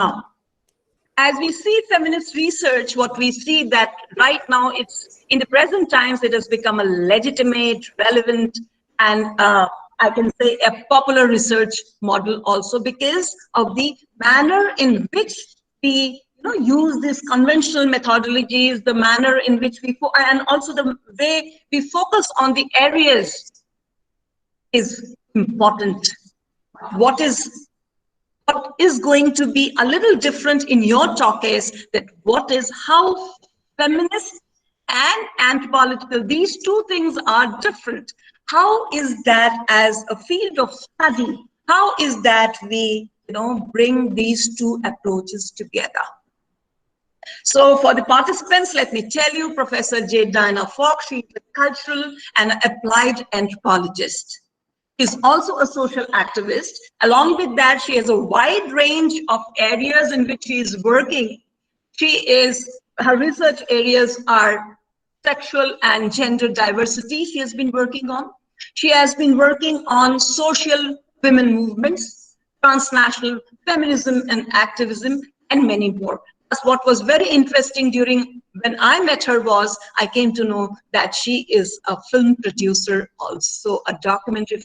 Now, as we see feminist research, what we see that right now, it's in the present times, it has become a legitimate, relevant, and I can say a popular research model also because of the manner in which we use these conventional methodologies, the manner in which we, and also the way we focus on the areas is important. What is going to be a little different in your talk is that how feminist and anthropological, these two things are different. How is that as a field of study? How is that we bring these two approaches together? So for the participants, let me tell you, Professor J. Diana Falk, she's a cultural and applied anthropologist. She's also a social activist. Along with that, she has a wide range of areas in which she is working. Her research areas are sexual and gender diversity she has been working on. She has been working on social women movements, transnational feminism and activism, and many more. What was very interesting when I met her was I came to know that she is a film producer, also a documentary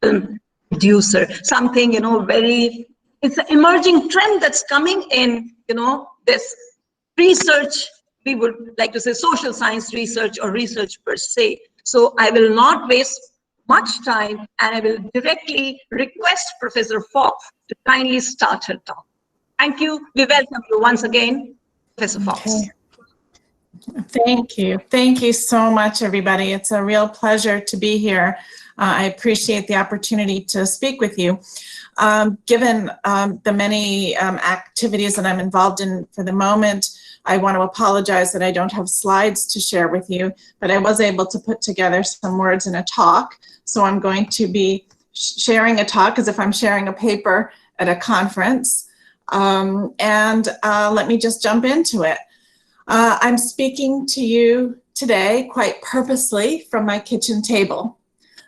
film producer, something, it's an emerging trend that's coming in, this research, we would like to say social science research or research per se. So I will not waste much time and I will directly request Professor Falk to kindly start her talk. Thank you. We welcome you once again, Professor Fox. Okay. Thank you. Thank you so much, everybody. It's a real pleasure to be here. I appreciate the opportunity to speak with you. Given the many activities that I'm involved in for the moment, I want to apologize that I don't have slides to share with you, but I was able to put together some words in a talk. So I'm going to be sharing a talk as if I'm sharing a paper at a conference. Let me just jump into it. I'm speaking to you today quite purposely from my kitchen table,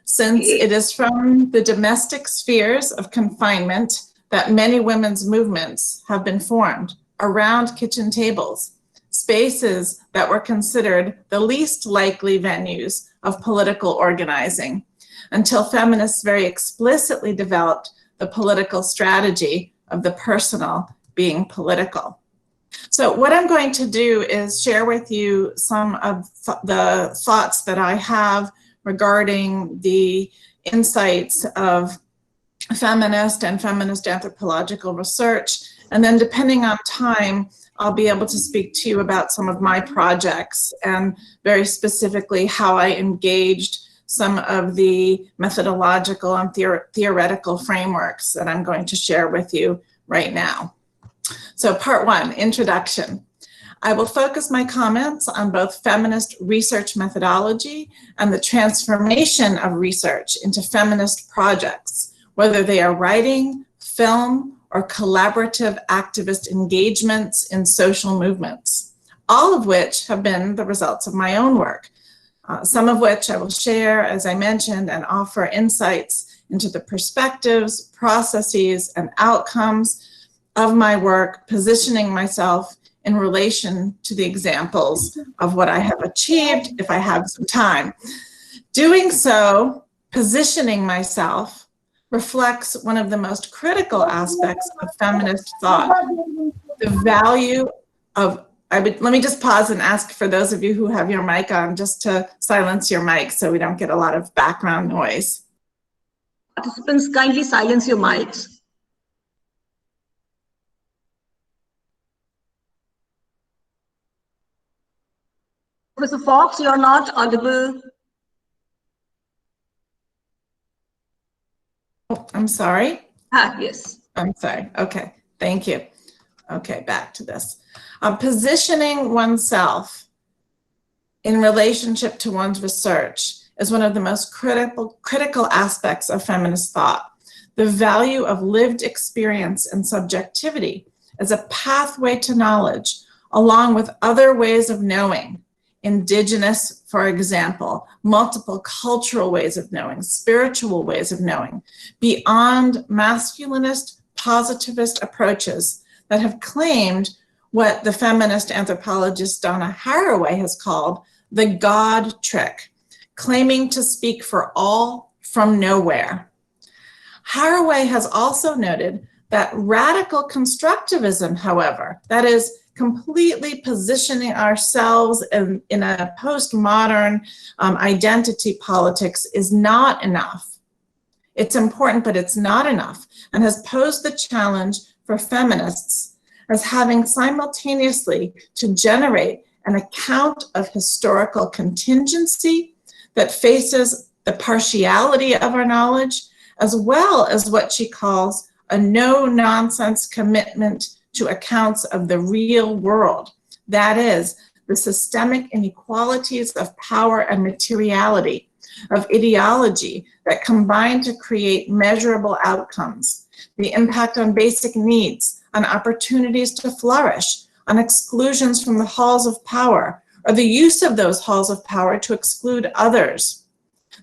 since it is from the domestic spheres of confinement that many women's movements have been formed around kitchen tables, spaces that were considered the least likely venues of political organizing, until feminists very explicitly developed the political strategy of the personal being political. So what I'm going to do is share with you some of the thoughts that I have regarding the insights of feminist and feminist anthropological research. And then depending on time, I'll be able to speak to you about some of my projects and very specifically how I engaged some of the methodological and theoretical frameworks that I'm going to share with you right now. So part one, introduction. I will focus my comments on both feminist research methodology and the transformation of research into feminist projects, whether they are writing, film, or collaborative activist engagements in social movements, all of which have been the results of my own work, some of which I will share, as I mentioned, and offer insights into the perspectives, processes, and outcomes of my work, positioning myself in relation to the examples of what I have achieved if I have some time. Doing so, positioning myself, reflects one of the most critical aspects of feminist thought, the value of, let me just pause and ask for those of you who have your mic on just to silence your mic so we don't get a lot of background noise. Participants, kindly silence your mics. Professor Fox, you're not audible. Oh, I'm sorry. Yes. I'm sorry. Okay, thank you. Okay, back to this. Positioning oneself in relationship to one's research is one of the most critical aspects of feminist thought. The value of lived experience and subjectivity as a pathway to knowledge, along with other ways of knowing, indigenous, for example, multiple cultural ways of knowing, spiritual ways of knowing, beyond masculinist, positivist approaches that have claimed what the feminist anthropologist Donna Haraway has called the God trick, claiming to speak for all from nowhere. Haraway has also noted that radical constructivism, however, that is completely positioning ourselves in a postmodern identity politics, is not enough. It's important, but it's not enough, and has posed the challenge for feminists as having simultaneously to generate an account of historical contingency that faces the partiality of our knowledge, as well as what she calls a no-nonsense commitment to accounts of the real world. That is, the systemic inequalities of power and materiality, of ideology that combine to create measurable outcomes, the impact on basic needs, on opportunities to flourish, on exclusions from the halls of power, or the use of those halls of power to exclude others,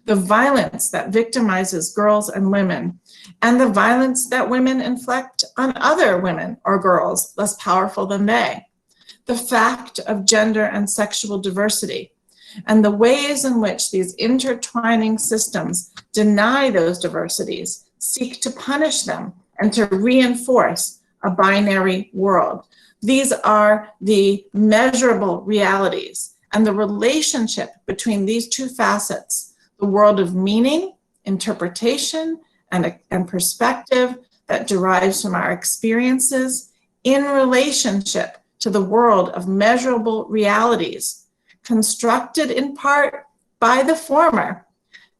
the violence that victimizes girls and women, and the violence that women inflict on other women or girls less powerful than they, the fact of gender and sexual diversity, and the ways in which these intertwining systems deny those diversities, seek to punish them, and to reinforce a binary world. These are the measurable realities, and the relationship between these two facets, the world of meaning, interpretation, and perspective that derives from our experiences in relationship to the world of measurable realities, constructed in part by the former,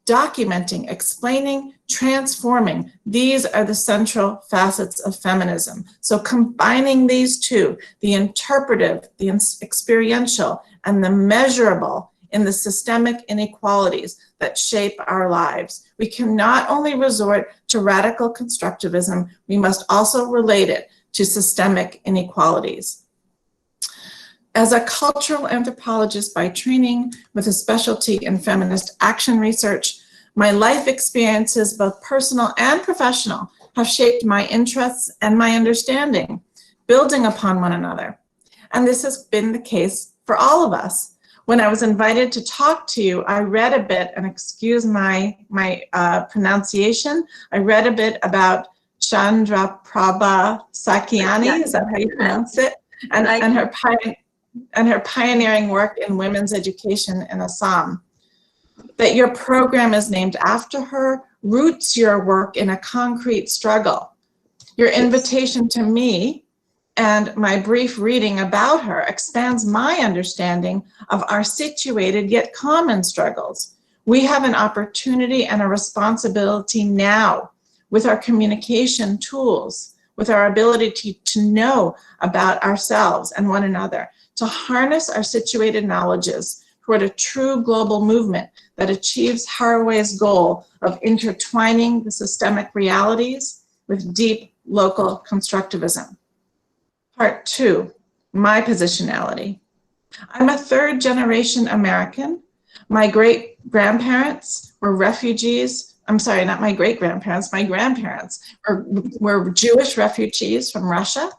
documenting, explaining, transforming. These are the central facets of feminism. So combining these two, the interpretive, the experiential, and the measurable in the systemic inequalities that shape our lives. We can not only resort to radical constructivism, we must also relate it to systemic inequalities. As a cultural anthropologist by training with a specialty in feminist action research, my life experiences, both personal and professional, have shaped my interests and my understanding, building upon one another. And this has been the case for all of us. When I was invited to talk to you, I read a bit, and excuse my pronunciation, I read a bit about Chandraprabha Saikiani, is that how you pronounce it? And her pioneering work in women's education in Assam. That your program is named after her, roots your work in a concrete struggle. Your invitation to me and my brief reading about her expands my understanding of our situated yet common struggles. We have an opportunity and a responsibility now with our communication tools, with our ability to know about ourselves and one another, to harness our situated knowledges toward a true global movement that achieves Haraway's goal of intertwining the systemic realities with deep local constructivism. Part 2, my positionality. I'm a third-generation American. My great-grandparents were refugees. I'm sorry, not my great-grandparents, my grandparents were Jewish refugees from Russia,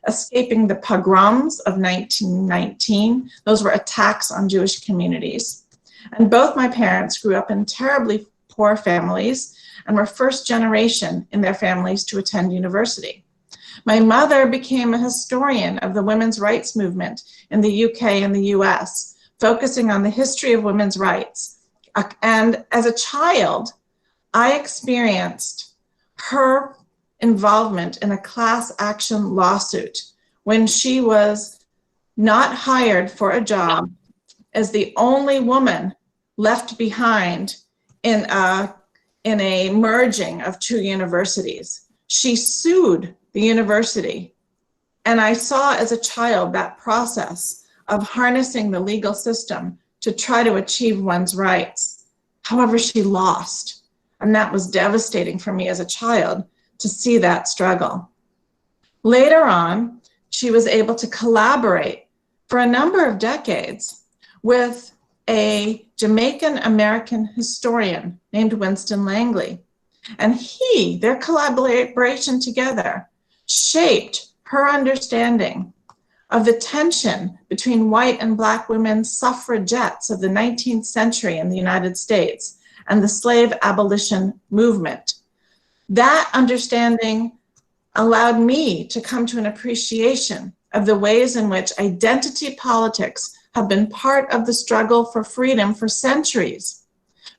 escaping the pogroms of 1919. Those were attacks on Jewish communities. And both my parents grew up in terribly poor families and were first generation in their families to attend university. My mother became a historian of the women's rights movement in the UK and the US, focusing on the history of women's rights. And as a child, I experienced her involvement in a class action lawsuit when she was not hired for a job as the only woman left behind in a merging of two universities. She sued the university. And I saw as a child that process of harnessing the legal system to try to achieve one's rights. However, she lost. And that was devastating for me as a child to see that struggle. Later on, she was able to collaborate for a number of decades with a Jamaican American historian named Winston Langley. And their collaboration together shaped her understanding of the tension between white and Black women suffragettes of the 19th century in the United States and the slave abolition movement. That understanding allowed me to come to an appreciation of the ways in which identity politics have been part of the struggle for freedom for centuries.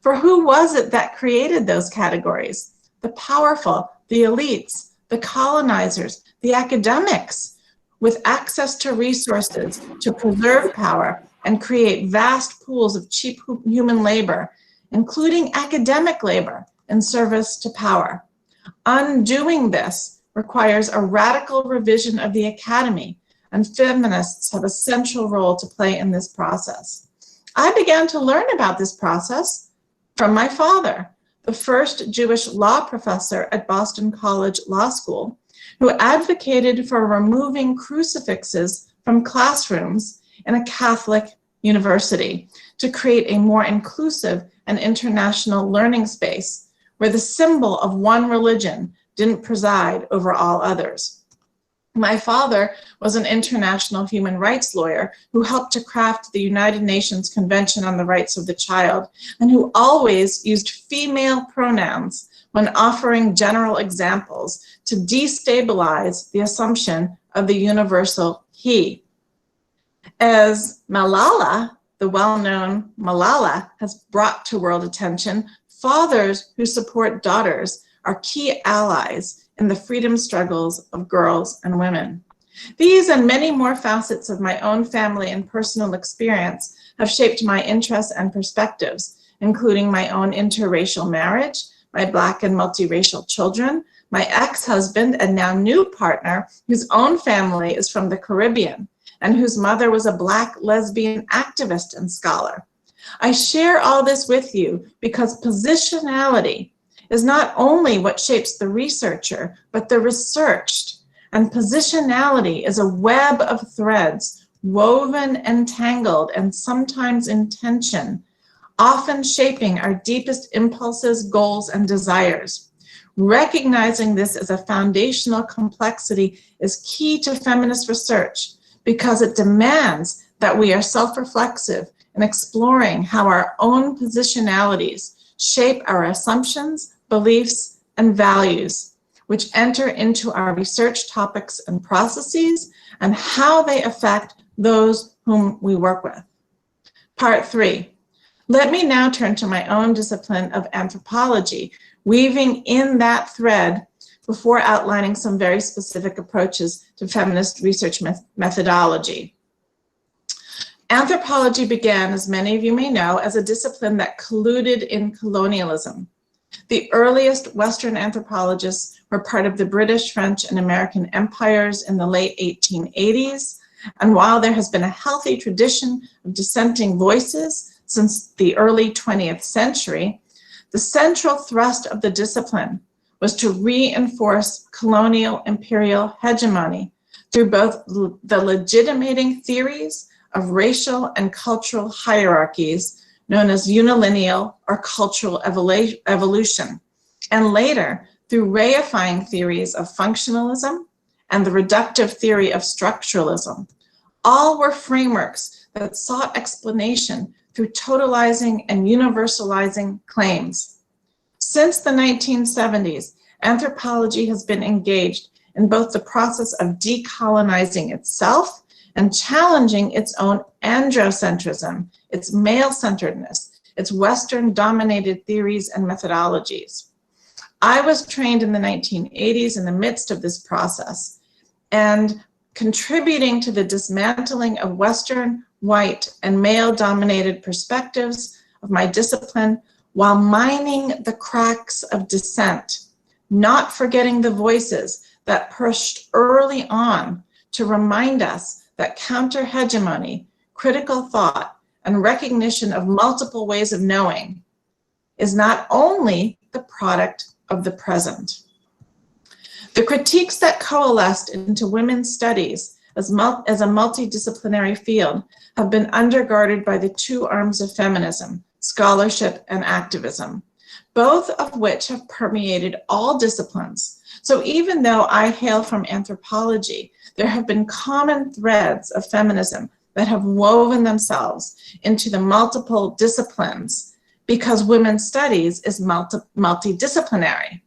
For who was it that created those categories? The powerful, the elites, the colonizers, the academics, with access to resources to preserve power and create vast pools of cheap human labor, including academic labor, in service to power. Undoing this requires a radical revision of the academy, and feminists have a central role to play in this process. I began to learn about this process from my father, the first Jewish law professor at Boston College Law School, who advocated for removing crucifixes from classrooms in a Catholic university to create a more inclusive and international learning space where the symbol of one religion didn't preside over all others. My father was an international human rights lawyer who helped to craft the United Nations Convention on the Rights of the Child, and who always used female pronouns when offering general examples to destabilize the assumption of the universal he. As Malala, the well-known Malala, has brought to world attention, fathers who support daughters are key allies in the freedom struggles of girls and women. These and many more facets of my own family and personal experience have shaped my interests and perspectives, including my own interracial marriage, my Black and multiracial children, my ex-husband and now new partner, whose own family is from the Caribbean, and whose mother was a Black lesbian activist and scholar. I share all this with you because positionality is not only what shapes the researcher, but the researched. And positionality is a web of threads, woven and tangled and sometimes in tension, often shaping our deepest impulses, goals, and desires. Recognizing this as a foundational complexity is key to feminist research because it demands that we are self-reflexive in exploring how our own positionalities shape our assumptions, beliefs, and values, which enter into our research topics and processes, and how they affect those whom we work with. Part 3. Let me now turn to my own discipline of anthropology, weaving in that thread before outlining some very specific approaches to feminist research methodology. Anthropology began, as many of you may know, as a discipline that colluded in colonialism. The earliest Western anthropologists were part of the British, French, and American empires in the late 1880s, and while there has been a healthy tradition of dissenting voices since the early 20th century, the central thrust of the discipline was to reinforce colonial imperial hegemony through both the legitimating theories of racial and cultural hierarchies known as unilineal or cultural evolution, and later through reifying theories of functionalism and the reductive theory of structuralism. All were frameworks that sought explanation through totalizing and universalizing claims. Since the 1970s, anthropology has been engaged in both the process of decolonizing itself and challenging its own androcentrism, its male-centeredness, its Western-dominated theories and methodologies. I was trained in the 1980s in the midst of this process, and contributing to the dismantling of Western, white, and male-dominated perspectives of my discipline while mining the cracks of dissent, not forgetting the voices that pushed early on to remind us that counter-hegemony, critical thought, and recognition of multiple ways of knowing is not only the product of the present. The critiques that coalesced into women's studies as a multidisciplinary field have been undergirded by the two arms of feminism, scholarship and activism. both of which have permeated all disciplines. So even though I hail from anthropology, there have been common threads of feminism that have woven themselves into the multiple disciplines because women's studies is multidisciplinary.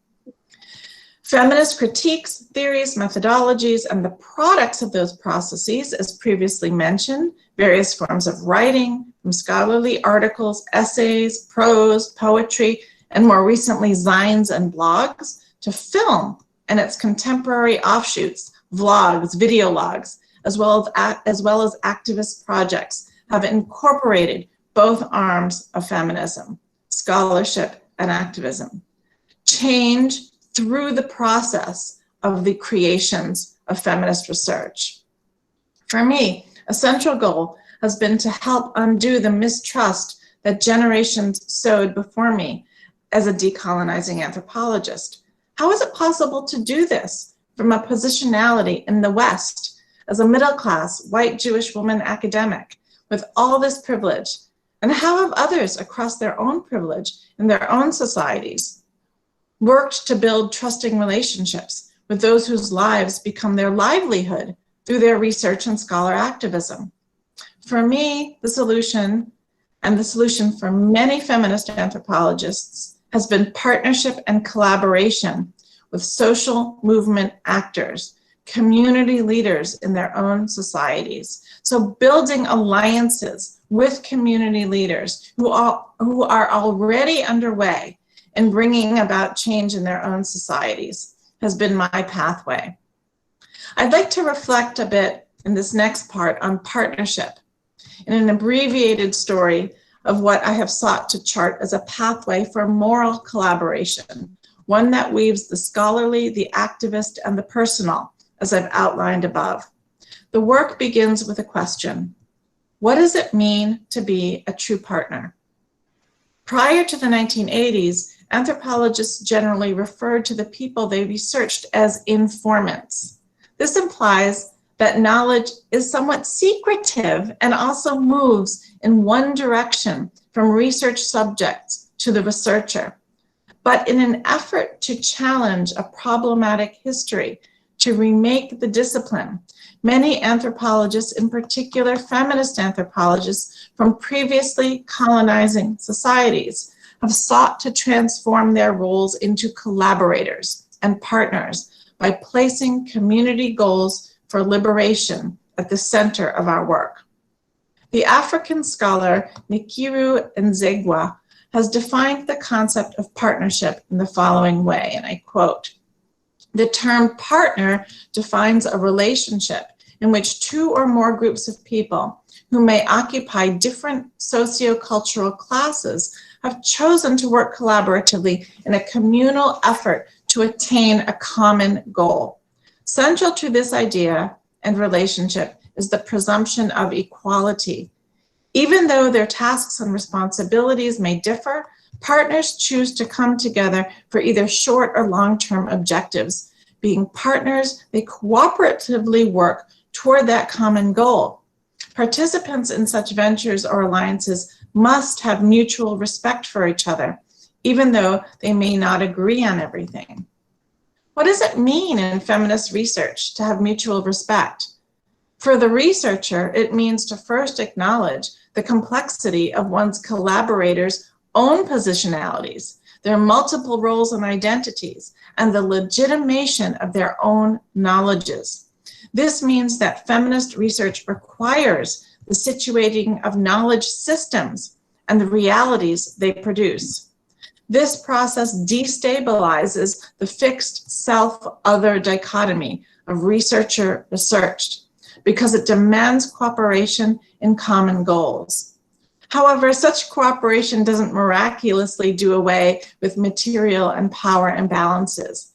Feminist critiques, theories, methodologies, and the products of those processes, as previously mentioned, various forms of writing, from scholarly articles, essays, prose, poetry, and more recently, zines and blogs, to film and its contemporary offshoots, vlogs, video logs, as well as activist projects, have incorporated both arms of feminism, scholarship and activism. Change through the process of the creations of feminist research. For me, a central goal has been to help undo the mistrust that generations sowed before me as a decolonizing anthropologist. How is it possible to do this from a positionality in the West as a middle-class white Jewish woman academic with all this privilege? And how have others across their own privilege in their own societies worked to build trusting relationships with those whose lives become their livelihood through their research and scholar activism? For me, the solution, and the solution for many feminist anthropologists, has been partnership and collaboration with social movement actors, community leaders in their own societies. So building alliances with community leaders who are already underway in bringing about change in their own societies has been my pathway. I'd like to reflect a bit in this next part on partnership in an abbreviated story of what I have sought to chart as a pathway for moral collaboration, one that weaves the scholarly, the activist, and the personal, as I've outlined above. The work begins with a question: what does it mean to be a true partner? Prior to the 1980s, anthropologists generally referred to the people they researched as informants. This implies that knowledge is somewhat secretive and also moves in one direction from research subjects to the researcher. But in an effort to challenge a problematic history, to remake the discipline, many anthropologists, in particular feminist anthropologists from previously colonizing societies, have sought to transform their roles into collaborators and partners by placing community goals for liberation at the center of our work. The African scholar Nkiru Nzegwa has defined the concept of partnership in the following way, and I quote, "The term partner defines a relationship in which two or more groups of people who may occupy different sociocultural classes have chosen to work collaboratively in a communal effort to attain a common goal. Central to this idea and relationship is the presumption of equality. Even though their tasks and responsibilities may differ, partners choose to come together for either short or long-term objectives. Being partners, they cooperatively work toward that common goal. Participants in such ventures or alliances must have mutual respect for each other, even though they may not agree on everything." What does it mean in feminist research to have mutual respect? For the researcher, it means to first acknowledge the complexity of one's collaborators' own positionalities, their multiple roles and identities, and the legitimation of their own knowledges. This means that feminist research requires the situating of knowledge systems and the realities they produce. This process destabilizes the fixed self-other dichotomy of researcher-researched because it demands cooperation in common goals. However, such cooperation doesn't miraculously do away with material and power imbalances,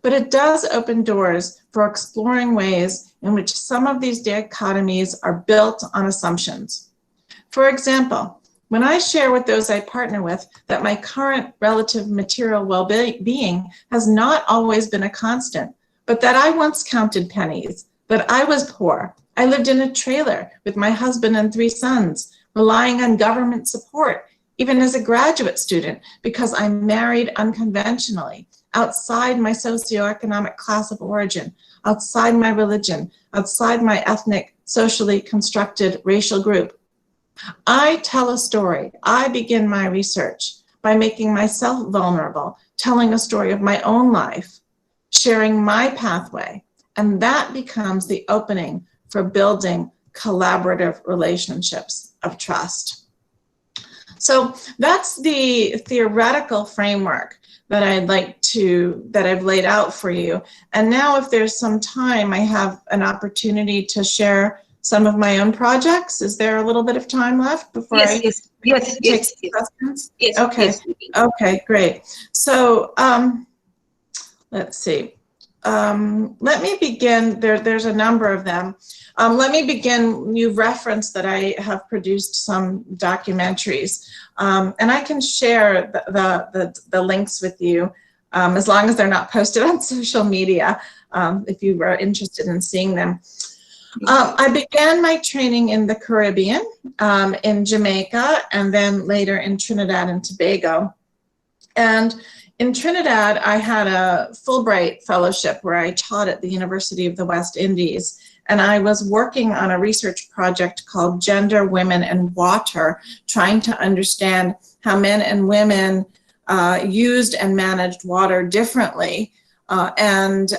but it does open doors for exploring ways in which some of these dichotomies are built on assumptions. For example, when I share with those I partner with that my current relative material well-being has not always been a constant, but that I once counted pennies, that I was poor, I lived in a trailer with my husband and 3 sons, relying on government support, even as a graduate student, because I married unconventionally, outside my socioeconomic class of origin, outside my religion, outside my ethnic, socially constructed racial group. I tell a story. I begin my research by making myself vulnerable, telling a story of my own life, sharing my pathway, and that becomes the opening for building collaborative relationships of trust. So that's the theoretical framework that I've laid out for you. And now if there's some time, I have an opportunity to share some of my own projects. Is there a little bit of time left before I take questions? Yes. Okay. Yes. Okay, great. So let's see. Let me begin. There's a number of them. Let me begin. You referenced that I have produced some documentaries, and I can share the links with you as long as they're not posted on social media, if you are interested in seeing them. I began my training in the Caribbean, in Jamaica, and then later in Trinidad and Tobago. And in Trinidad, I had a Fulbright fellowship where I taught at the University of the West Indies. And I was working on a research project called Gender, Women, and Water, trying to understand how men and women used and managed water differently, and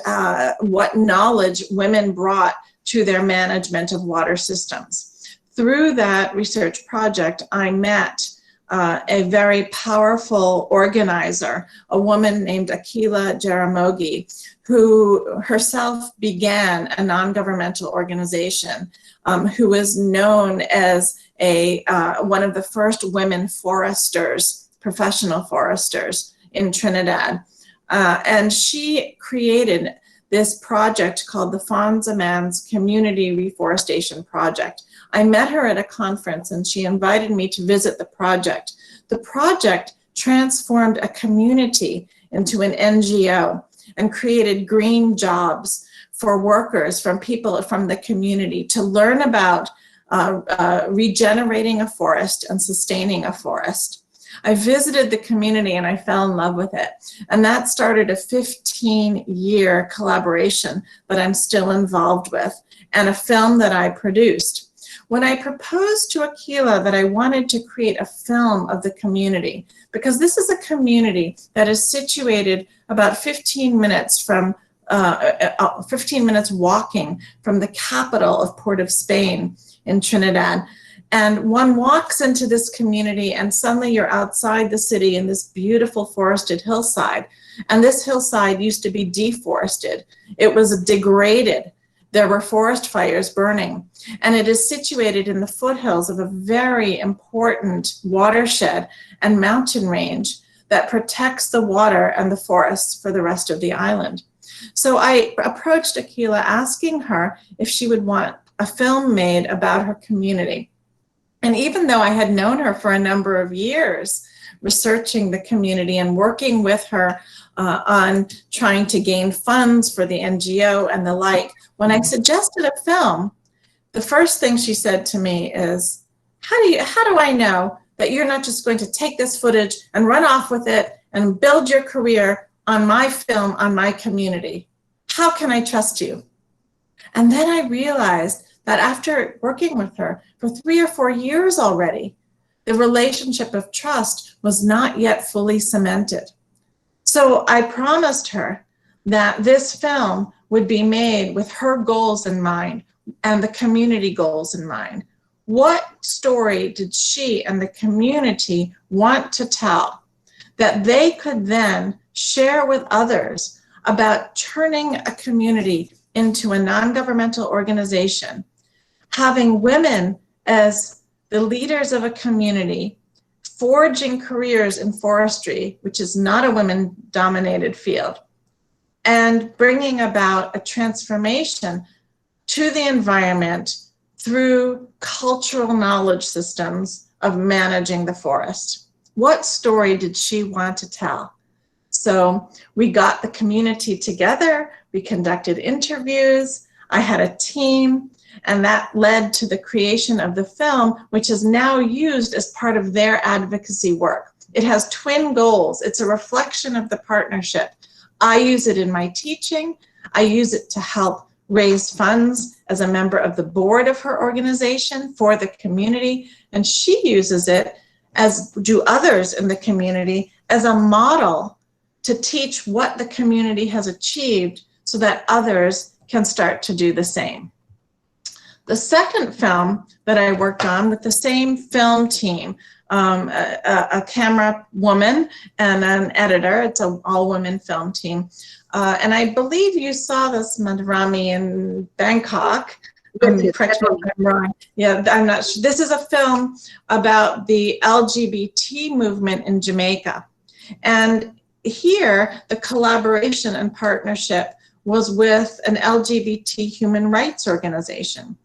what knowledge women brought to their management of water systems. Through that research project, I met a very powerful organizer, a woman named Akila Jaramogi, who herself began a non-governmental organization, who was known as one of the first women foresters, professional foresters in Trinidad. And she created this project called the Fonza Man's Community Reforestation Project. I met her at a conference and she invited me to visit the project. The project transformed a community into an NGO and created green jobs for workers, from people from the community, to learn about regenerating a forest and sustaining a forest. I visited the community and I fell in love with it. And that started a 15-year collaboration that I'm still involved with, and a film that I produced. When I proposed to Akila that I wanted to create a film of the community, because this is a community that is situated about 15 minutes from 15 minutes walking from the capital of Port of Spain in Trinidad. And one walks into this community and suddenly you're outside the city in this beautiful forested hillside. And this hillside used to be deforested. It was degraded. There were forest fires burning. And it is situated in the foothills of a very important watershed and mountain range that protects the water and the forests for the rest of the island. So I approached Akila asking her if she would want a film made about her community. And even though I had known her for a number of years, researching the community and working with her on trying to gain funds for the NGO and the like, when I suggested a film, the first thing she said to me is, how do I know that you're not just going to take this footage and run off with it and build your career on my film, on my community? How can I trust you? And then I realized that after working with her for 3 or 4 years already, the relationship of trust was not yet fully cemented. So I promised her that this film would be made with her goals in mind and the community goals in mind. What story did she and the community want to tell that they could then share with others about turning a community into a non-governmental organization, having women as the leaders of a community, forging careers in forestry, which is not a women-dominated field, and bringing about a transformation to the environment through cultural knowledge systems of managing the forest. What story did she want to tell? So we got the community together, we conducted interviews, I had a team, And that led to the creation of the film, which is now used as part of their advocacy work. It has twin goals. It's a reflection of the partnership. I use it in my teaching. I use it to help raise funds as a member of the board of her organization for the community. And she uses it, as do others in the community, as a model to teach what the community has achieved so that others can start to do the same. The second film that I worked on with the same film team, a camera woman and an editor, it's an all-women film team. And I believe you saw this, Madhurima, in Bangkok. Correct me if I'm wrong. Yeah, I'm not sure. This is a film about the LGBT movement in Jamaica. And here, the collaboration and partnership was with an LGBT human rights organization.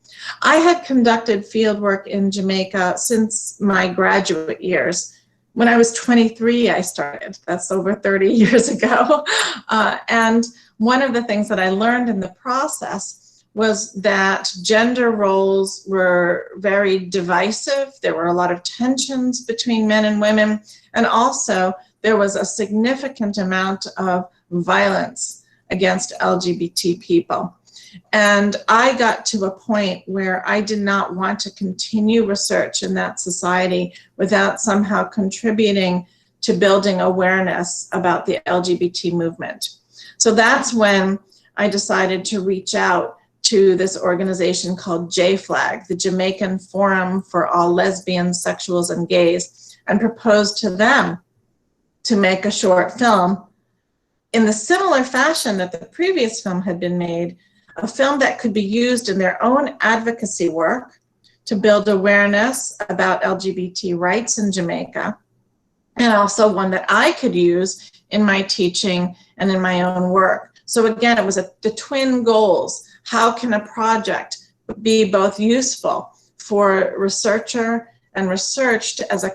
I had conducted fieldwork in Jamaica since my graduate years. When I was 23, I started. That's over 30 years ago. And one of the things that I learned in the process was that gender roles were very divisive. There were a lot of tensions between men and women. And also, there was a significant amount of violence against LGBT people. And I got to a point where I did not want to continue research in that society without somehow contributing to building awareness about the LGBT movement. So that's when I decided to reach out to this organization called JFLAG, the Jamaican Forum for All Lesbians, Sexuals, and Gays, and proposed to them to make a short film in the similar fashion that the previous film had been made, a film that could be used in their own advocacy work to build awareness about LGBT rights in Jamaica, and also one that I could use in my teaching and in my own work. So again, it was the twin goals. How can a project be both useful for researcher and researched as a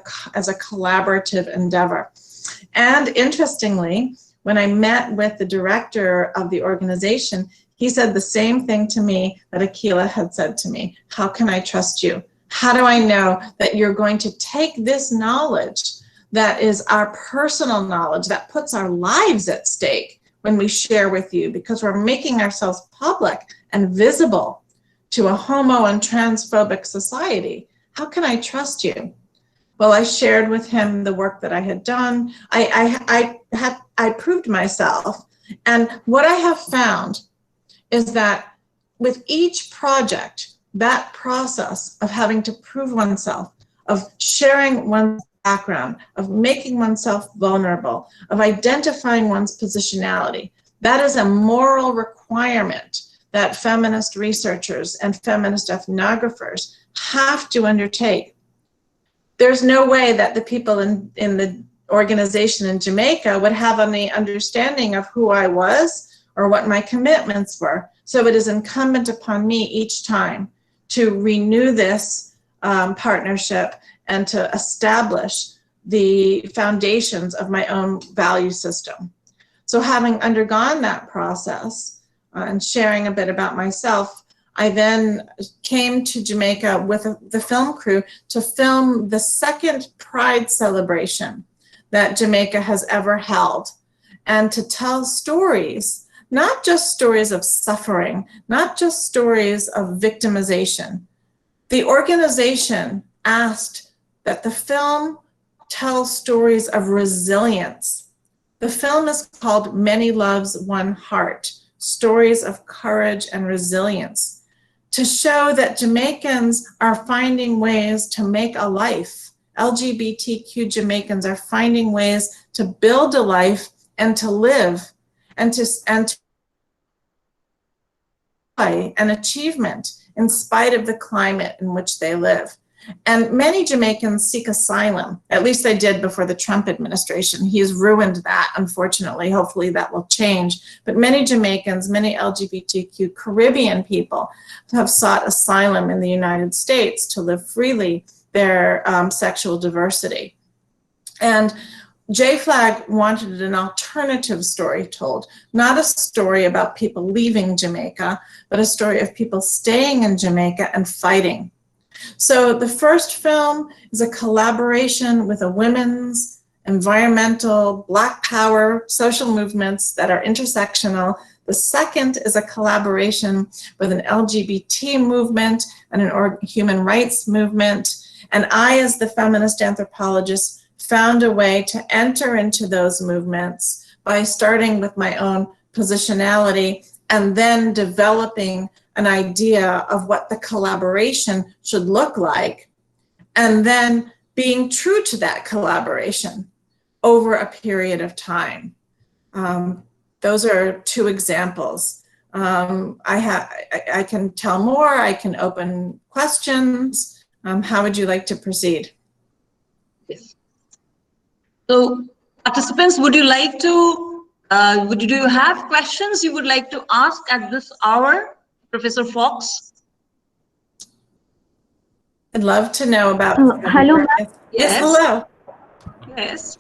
collaborative endeavor? And interestingly, when I met with the director of the organization, he said the same thing to me that Akila had said to me. How can I trust you? How do I know that you're going to take this knowledge that is our personal knowledge, that puts our lives at stake when we share with you, because we're making ourselves public and visible to a homo and transphobic society? How can I trust you? Well, I shared with him the work that I had done. I proved myself. And what I have found is that with each project, that process of having to prove oneself, of sharing one's background, of making oneself vulnerable, of identifying one's positionality, that is a moral requirement that feminist researchers and feminist ethnographers have to undertake. There's no way that the people in the organization in Jamaica would have any understanding of who I was or what my commitments were. So it is incumbent upon me each time to renew this partnership and to establish the foundations of my own value system. So having undergone that process and sharing a bit about myself, I then came to Jamaica with the film crew to film the second Pride celebration that Jamaica has ever held, and to tell stories, not just stories of suffering, not just stories of victimization. The organization asked that the film tell stories of resilience. The film is called Many Loves, One Heart, Stories of Courage and Resilience, to show that Jamaicans are finding ways to make a life. LGBTQ Jamaicans are finding ways to build a life and to live and to an achievement in spite of the climate in which they live. And many Jamaicans seek asylum, at least they did before the Trump administration. He has ruined that, unfortunately. Hopefully that will change. But many Jamaicans, many LGBTQ Caribbean people have sought asylum in the United States to live freely their sexual diversity. And J-Flag wanted an alternative story told, not a story about people leaving Jamaica, but a story of people staying in Jamaica and fighting. So the first film is a collaboration with a women's, environmental, Black power, social movements that are intersectional. The second is a collaboration with an LGBT movement and an human rights movement. And I, as the feminist anthropologist, found a way to enter into those movements by starting with my own positionality and then developing an idea of what the collaboration should look like, and then being true to that collaboration over a period of time. Those are two examples. I can tell more, I can open questions. How would you like to proceed? Yes. So participants, would you like to, do you have questions you would like to ask at this hour, Professor Fox? I'd love to know about. Hello, ma'am. Yes, hello. Yes.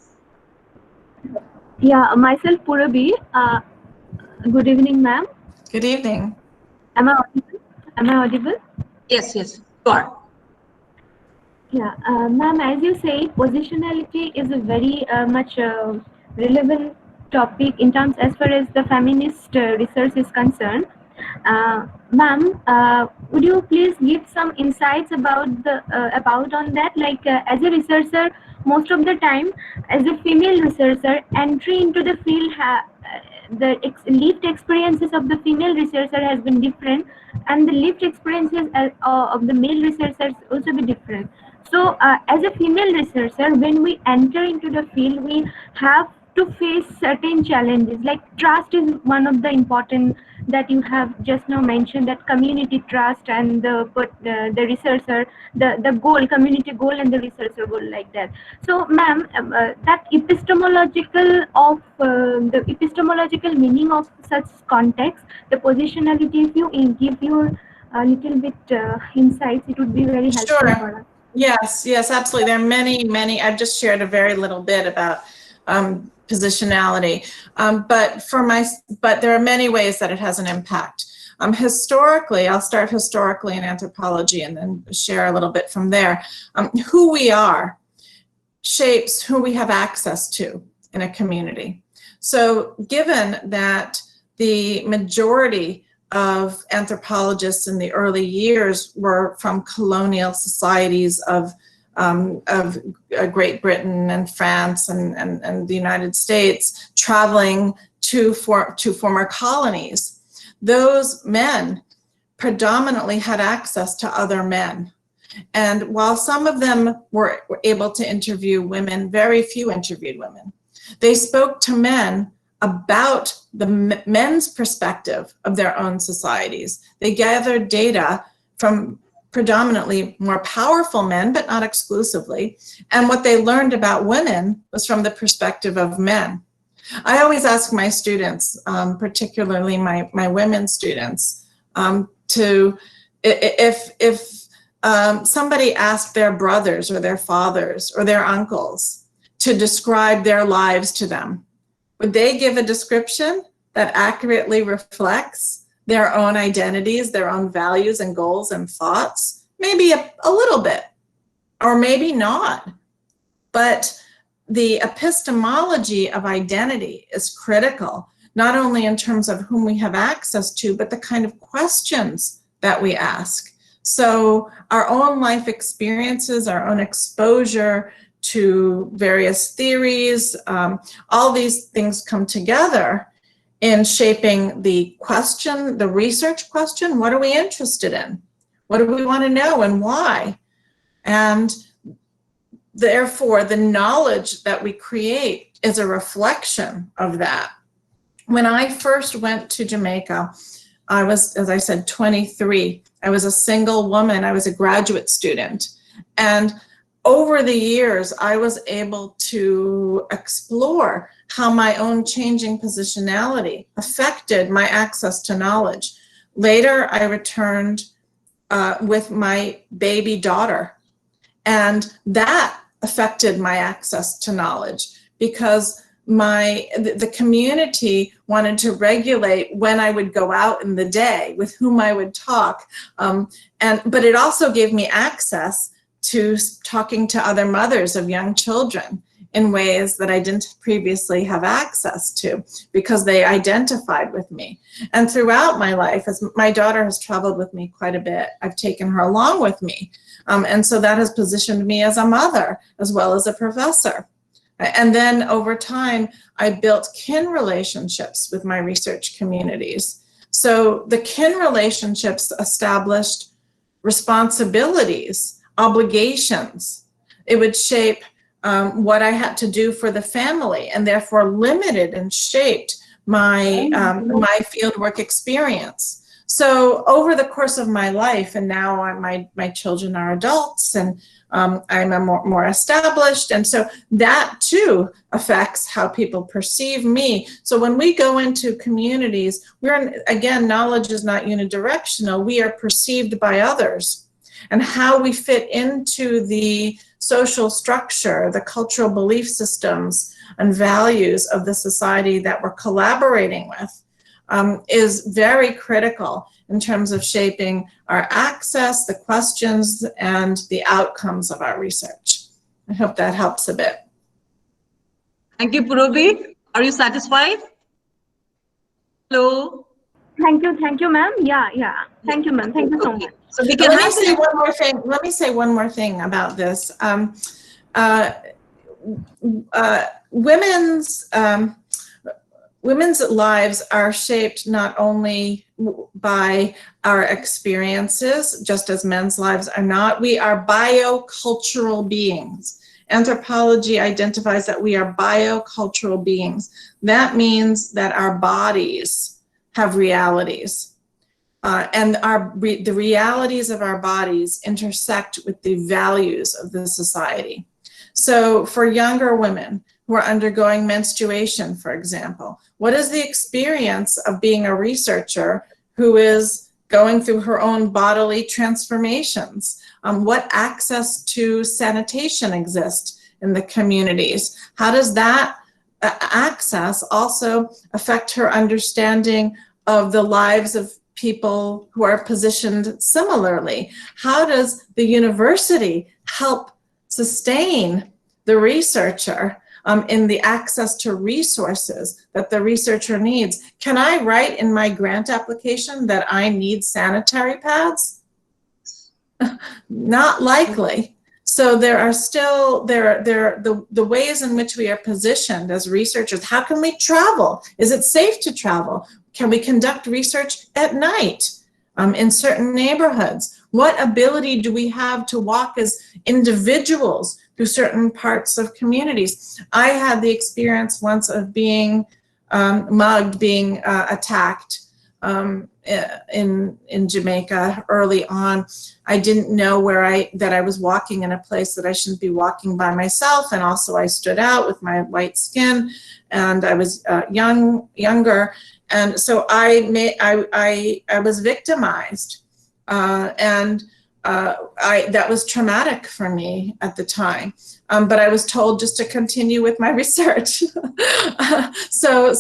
Yeah, myself Purabi. Good evening, ma'am. Good evening. Am I audible? Am I audible? Yes, yes, you are. Yeah, ma'am, as you say, positionality is a very much relevant topic in terms as far as the feminist research is concerned. Ma'am, would you please give some insights about the about on that? Like as a researcher, most of the time, as a female researcher, entry into the field, lived experiences of the female researcher has been different, and the lived experiences of the male researchers also be different. So, as a female researcher, when we enter into the field, we have to face certain challenges. Like trust is one of the important that you have just now mentioned, that community trust and the researcher, the goal, community goal and the researcher goal, like that. So ma'am, that epistemological of the epistemological meaning of such context, the positionality, if you give your a little bit insights, it would be very helpful for us. Yes, yes, absolutely. There are many. I've just shared a very little bit about positionality, but there are many ways that it has an impact. Historically, I'll start historically in anthropology and then share a little bit from there. Who we are shapes who we have access to in a community. So given that the majority of anthropologists in the early years were from colonial societies of Great Britain and France and the United States, traveling to former colonies, those men predominantly had access to other men. And while some of them were able to interview women, very few interviewed women. They spoke to men about the men's perspective of their own societies. They gathered data from predominantly more powerful men, but not exclusively. And what they learned about women was from the perspective of men. I always ask my students, particularly my women students, if somebody asked their brothers or their fathers or their uncles to describe their lives to them, would they give a description that accurately reflects their own identities, their own values and goals and thoughts? Maybe a little bit, or maybe not. But the epistemology of identity is critical, not only in terms of whom we have access to, but the kind of questions that we ask. So our own life experiences, our own exposure to various theories, all these things come together in shaping the question, the research question. What are we interested in? What do we want to know and why? And therefore, the knowledge that we create is a reflection of that. When I first went to Jamaica, I was, as I said, 23. I was a single woman. I was a graduate student. And over the years, I was able to explore how my own changing positionality affected my access to knowledge. Later, I returned with my baby daughter, and that affected my access to knowledge. because the community wanted to regulate when I would go out in the day, with whom I would talk. But it also gave me access to talking to other mothers of young children in ways that I didn't previously have access to, because they identified with me. And throughout my life, as my daughter has traveled with me quite a bit, I've taken her along with me. And so that has positioned me as a mother as well as a professor. And then over time, I built kin relationships with my research communities. So the kin relationships established responsibilities, obligations. It would shape what I had to do for the family, and therefore limited and shaped my my fieldwork experience. So over the course of my life, and now my children are adults, and I'm a more established, and so that too affects how people perceive me. So when we go into communities, again, knowledge is not unidirectional. We are perceived by others, and how we fit into the social structure, the cultural belief systems and values of the society that we're collaborating with is very critical in terms of shaping our access, the questions, and the outcomes of our research. I hope that helps a bit. Thank you, Purabhi. Are you satisfied? Hello? Thank you, ma'am. Yeah. Thank you, ma'am. Thank you so much. So we can Let me say one more thing. Let me say one more thing about this. Women's lives are shaped not only by our experiences, just as men's lives are not. We are biocultural beings. Anthropology identifies that we are biocultural beings. That means that our bodies have realities. And the realities of our bodies intersect with the values of the society. So for younger women who are undergoing menstruation, for example, what is the experience of being a researcher who is going through her own bodily transformations? What access to sanitation exists in the communities? How does that access also affect her understanding of the lives of people who are positioned similarly? How does the university help sustain the researcher in the access to resources that the researcher needs? Can I write in my grant application that I need sanitary pads? Not likely. So there are still, the ways in which we are positioned as researchers. How can we travel? Is it safe to travel? Can we conduct research at night in certain neighborhoods? What ability do we have to walk as individuals through certain parts of communities? I had the experience once of being mugged, being attacked in Jamaica early on. I didn't know that I was walking in a place that I shouldn't be walking by myself, and also I stood out with my white skin, and I was younger, and so I was victimized, and that was traumatic for me at the time. But I was told just to continue with my research. So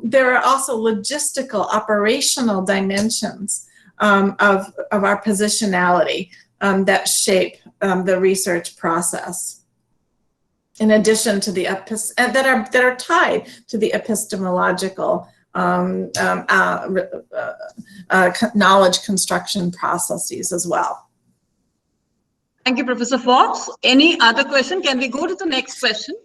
there are also logistical, operational dimensions of our positionality that shape the research process, in addition to that are tied to the epistemological knowledge construction processes as well. Thank you, Professor Fox. Any other question? Can we go to the next question?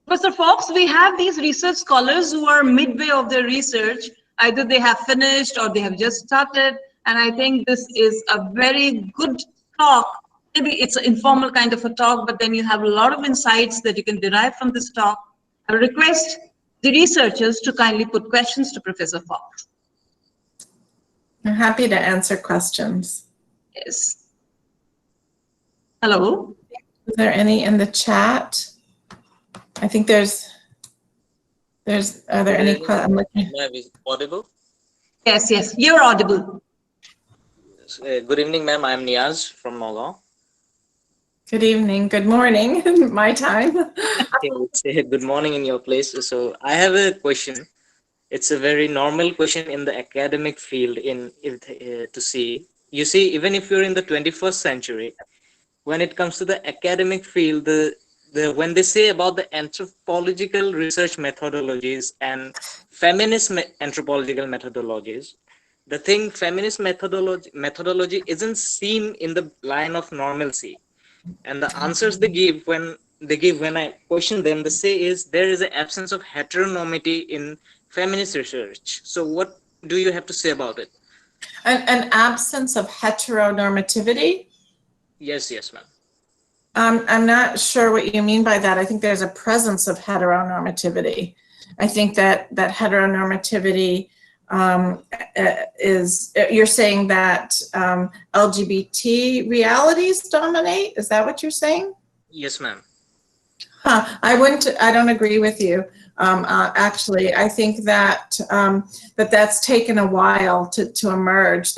Professor Fox, we have these research scholars who are midway of their research. Either they have finished or they have just started. And I think this is a very good talk. Maybe it's an informal kind of a talk, but then you have a lot of insights that you can derive from this talk. I request the researchers to kindly put questions to Professor Fox. I'm happy to answer questions. Yes. Hello. Is there any in the chat? I think are there any questions? I'm looking. Am I audible? Yes, you're audible. Good evening, ma'am. I'm Niaz from Nagaon. Good evening, good morning, my time. Okay, it's good morning in your place. So I have a question. It's a very normal question in the academic field to see. You see, even if you're in the 21st century, when it comes to the academic field, the when they say about the anthropological research methodologies and feminist anthropological methodologies, the thing feminist methodology isn't seen in the line of normalcy, and the answers they give when I question them, they say is there is an absence of heteronormity in feminist research. So what do you have to say about it? An absence of heteronormativity? Yes, ma'am. I'm not sure what you mean by that. I think there's a presence of heteronormativity. I think that heteronormativity is, you're saying that LGBT realities dominate? Is that what you're saying? Yes, ma'am. I don't agree with you. Actually, I think that that's taken a while to emerge.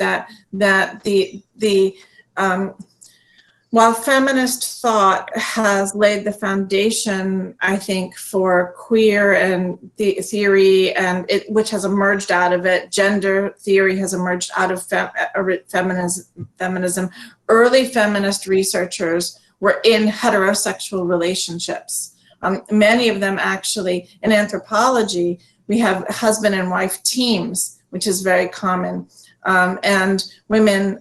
While feminist thought has laid the foundation, I think, for queer and the theory, and which has emerged out of it, gender theory has emerged out of feminism. Early feminist researchers were in heterosexual relationships. Many of them actually, in anthropology, we have husband and wife teams, which is very common. And women,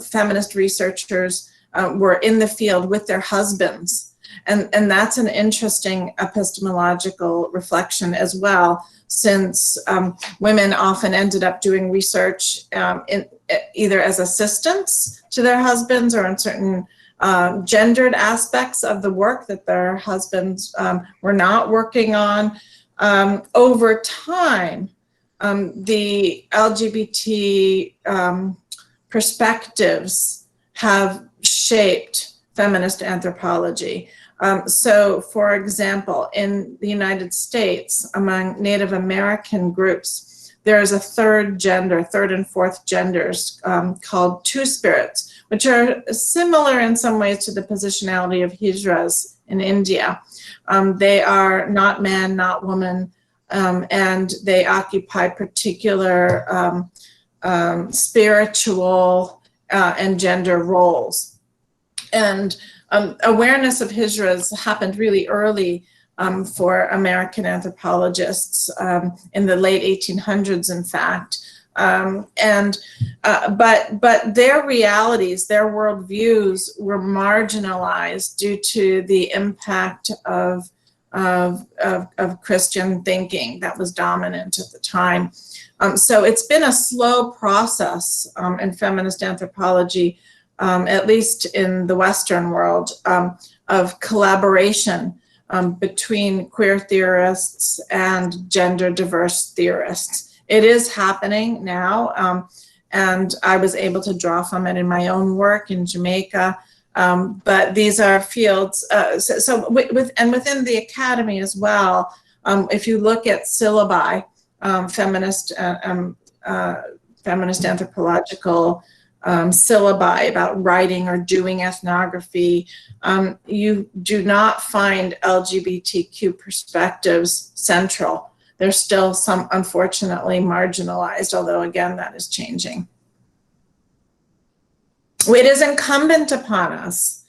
feminist researchers, were in the field with their husbands. And that's an interesting epistemological reflection as well, since women often ended up doing research either as assistants to their husbands or in certain gendered aspects of the work that their husbands were not working on. Over time, the LGBT perspectives have shaped feminist anthropology. So, for example, in the United States, among Native American groups, there is a third and fourth genders called two-spirits, which are similar in some ways to the positionality of hijras in India. They are not man, not woman, and they occupy particular spiritual and gender roles. And awareness of hijras happened really early for American anthropologists in the late 1800s, in fact. But their realities, their worldviews were marginalized due to the impact of Christian thinking that was dominant at the time. So it's been a slow process in feminist anthropology, at least in the Western world, of collaboration between queer theorists and gender diverse theorists. It is happening now, and I was able to draw from it in my own work in Jamaica. But these are fields, within the academy as well, if you look at syllabi, feminist anthropological syllabi about writing or doing ethnography, you do not find LGBTQ perspectives central. They're still some, unfortunately, marginalized, although again, that is changing. It is incumbent upon us,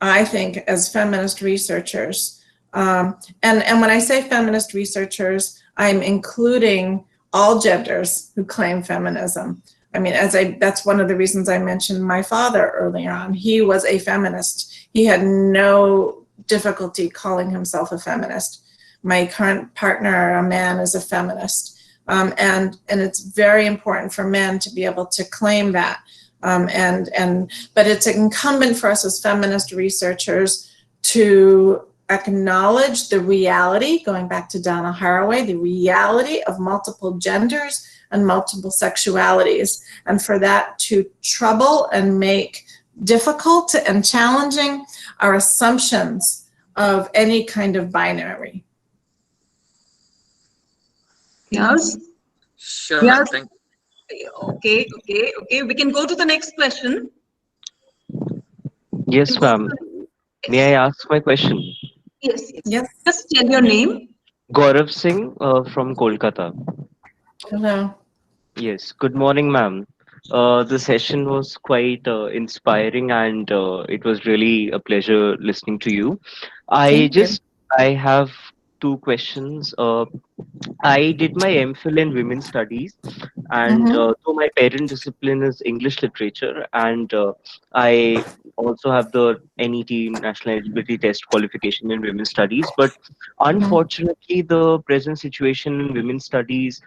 I think, as feminist researchers, and when I say feminist researchers, I'm including all genders who claim feminism. I mean, that's one of the reasons I mentioned my father earlier on. He was a feminist. He had no difficulty calling himself a feminist. My current partner, a man, is a feminist. And it's very important for men to be able to claim that. But it's incumbent for us as feminist researchers to acknowledge the reality, going back to Donna Haraway, the reality of multiple genders and multiple sexualities, and for that to trouble and make difficult and challenging our assumptions of any kind of binary. Yes. Sure, Yes. ma'am. Thank you. Okay. We can go to the next question. Yes, ma'am. May I ask my question? Yes, yes. Yes. Just tell your name. Gaurav Singh from Kolkata. Hello. Yes, good morning, ma'am. The session was quite inspiring and it was really a pleasure listening to you. Thank you. I have two questions. I did my MPhil in Women's Studies, and Mm-hmm. so my parent discipline is English literature, and I also have the NET National Eligibility Test qualification in Women's Studies. But unfortunately, the present situation in women's studies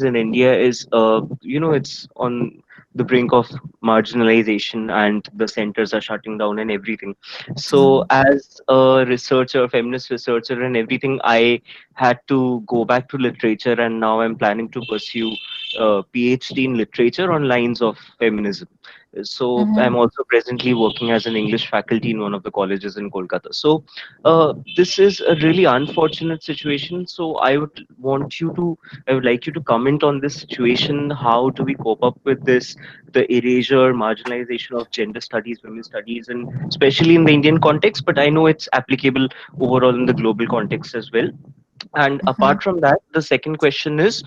in India is, it's on the brink of marginalization, and the centers are shutting down and everything. So, as a researcher, feminist researcher, and everything, I had to go back to literature, and now I'm planning to pursue a PhD in literature on lines of feminism. So Mm-hmm. I'm also presently working as an English faculty in one of the colleges in Kolkata. So this is a really unfortunate situation. So I would like you to comment on this situation. How do we cope up with this, the erasure, marginalization of gender studies, women's studies, and especially in the Indian context, but I know it's applicable overall in the global context as well. And Mm-hmm. apart from that, the second question is,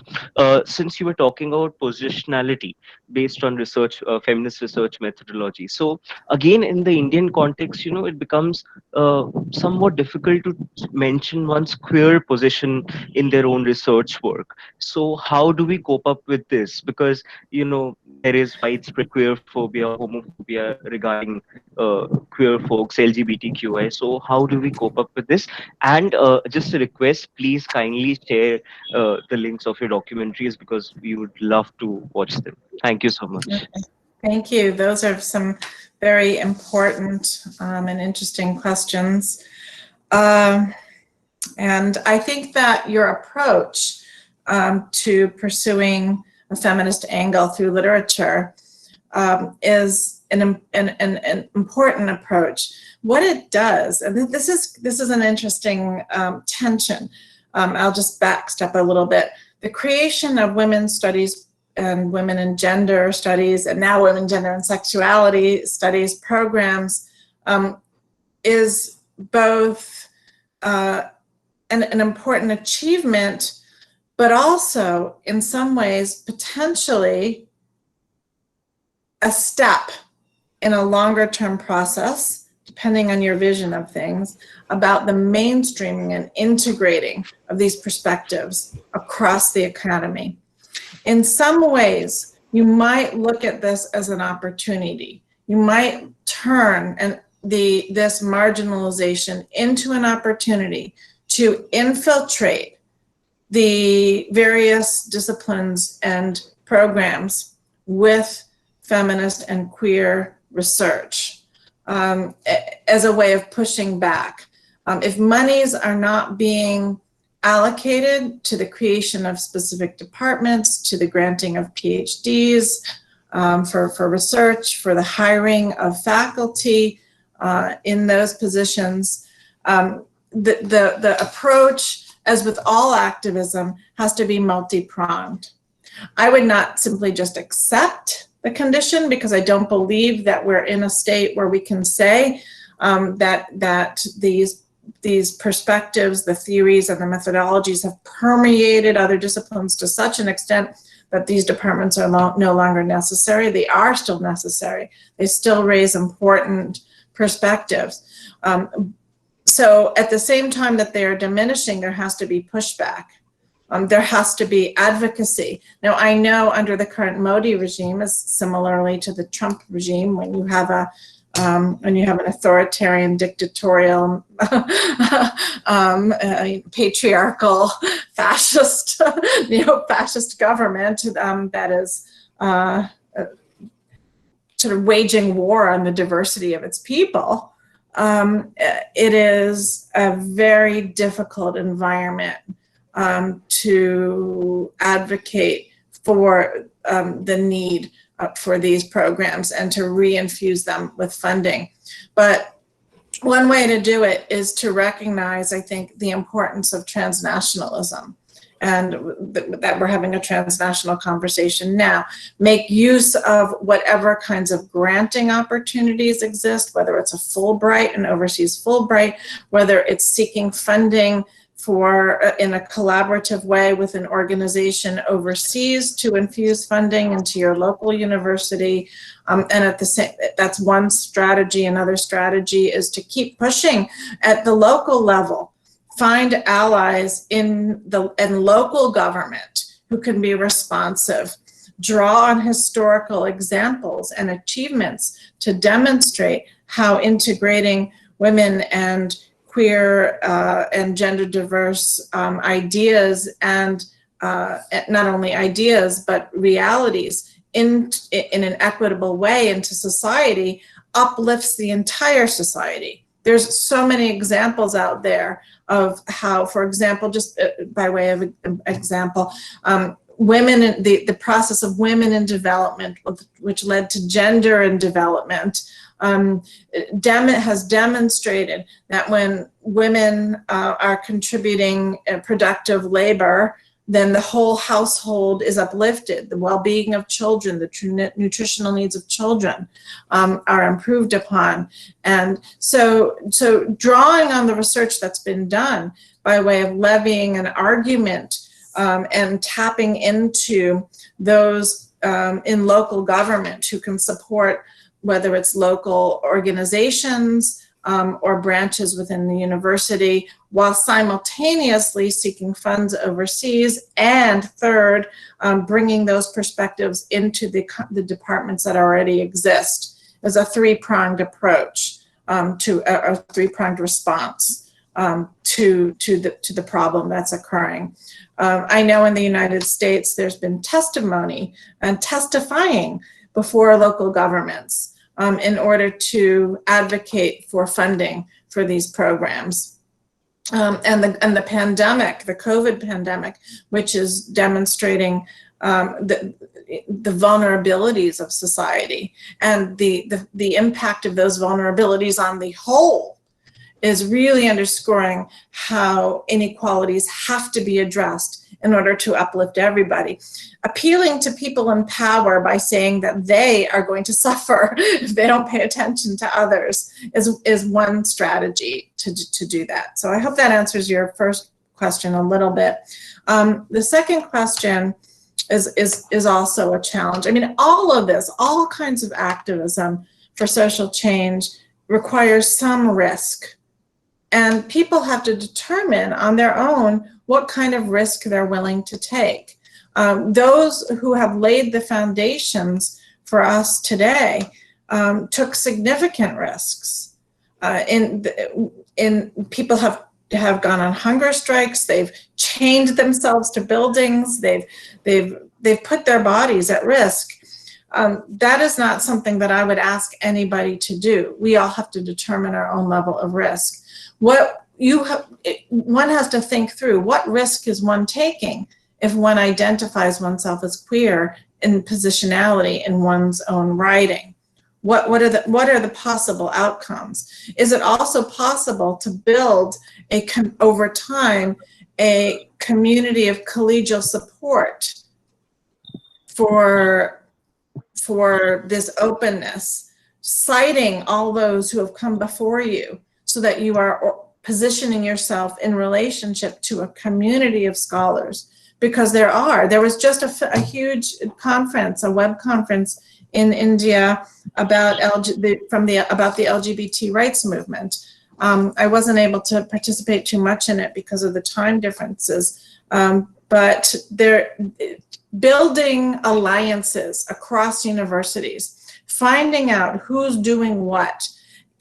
since you were talking about positionality based on research, feminist research methodology. So again, in the Indian context, it becomes somewhat difficult to mention one's queer position in their own research work. So how do we cope up with this? Because there is widespread queer phobia, homophobia regarding queer folks, LGBTQI. So how do we cope up with this? And just a request, please kindly share the links of your documentaries because we would love to watch them. Thank you so much. Thank you. Those are some very important and interesting questions. And I think that your approach to pursuing a feminist angle through literature is an important approach. What it does, and this is an interesting tension. I'll just backstep a little bit. The creation of women's studies and women and gender studies, and now women, gender, and sexuality studies programs is both an important achievement, but also in some ways potentially a step in a longer term process, depending on your vision of things, about the mainstreaming and integrating of these perspectives across the academy. In some ways, you might look at this as an opportunity. You might turn this marginalization into an opportunity to infiltrate the various disciplines and programs with feminist and queer research as a way of pushing back. If monies are not being allocated to the creation of specific departments, to the granting of PhDs, for research, for the hiring of faculty in those positions, the approach, as with all activism, has to be multi-pronged. I would not simply just accept the condition, because I don't believe that we're in a state where we can say that these perspectives, the theories, and the methodologies have permeated other disciplines to such an extent that these departments are no longer necessary. They are still necessary. They still raise important perspectives. So at the same time that they are diminishing, there has to be pushback. There has to be advocacy. Now, I know under the current Modi regime, as similarly to the Trump regime, when you have an authoritarian, dictatorial, patriarchal, fascist, neo-fascist government that is sort of waging war on the diversity of its people, it is a very difficult environment to advocate for the need for these programs and to reinfuse them with funding. But one way to do it is to recognize, I think, the importance of transnationalism and that we're having a transnational conversation now. Make use of whatever kinds of granting opportunities exist, whether it's a Fulbright, an overseas Fulbright, whether it's seeking funding for in a collaborative way with an organization overseas to infuse funding into your local university. And at the same, that's one strategy. Another strategy is to keep pushing at the local level. Find allies in local government who can be responsive. Draw on historical examples and achievements to demonstrate how integrating women and queer and gender diverse ideas, and not only ideas but realities in an equitable way into society uplifts the entire society. There's so many examples out there of how, for example, just by way of an example, women, the process of women in development, which led to gender in development, has demonstrated that when women are contributing productive labor, then the whole household is uplifted. The well-being of children, the nutritional needs of children are improved upon. And so drawing on the research that's been done by way of levying an argument and tapping into those in local government who can support, whether it's local organizations or branches within the university, while simultaneously seeking funds overseas, and third, bringing those perspectives into the departments that already exist, as a three-pronged approach to a three-pronged response to the problem that's occurring. I know in the United States there's been testimony and testifying before local governments in order to advocate for funding for these programs. And the pandemic, the COVID pandemic, which is demonstrating the vulnerabilities of society and the impact of those vulnerabilities on the whole, is really underscoring how inequalities have to be addressed in order to uplift everybody. Appealing to people in power by saying that they are going to suffer if they don't pay attention to others is one strategy to do that. So I hope that answers your first question a little bit. The second question is also a challenge. I mean, all of this, all kinds of activism for social change requires some risk. And people have to determine on their own what kind of risk they're willing to take. Those who have laid the foundations for us today took significant risks. People have gone on hunger strikes. They've chained themselves to buildings. They've put their bodies at risk. That is not something that I would ask anybody to do. We all have to determine our own level of risk. One has to think through, what risk is one taking if one identifies oneself as queer in positionality in one's own writing? What are the possible outcomes? Is it also possible to build over time a community of collegial support for this openness, citing all those who have come before you, so that you are positioning yourself in relationship to a community of scholars? Because there was just a huge conference, a web conference in India about the LGBT rights movement. I wasn't able to participate too much in it because of the time differences, but they're building alliances across universities, finding out who's doing what,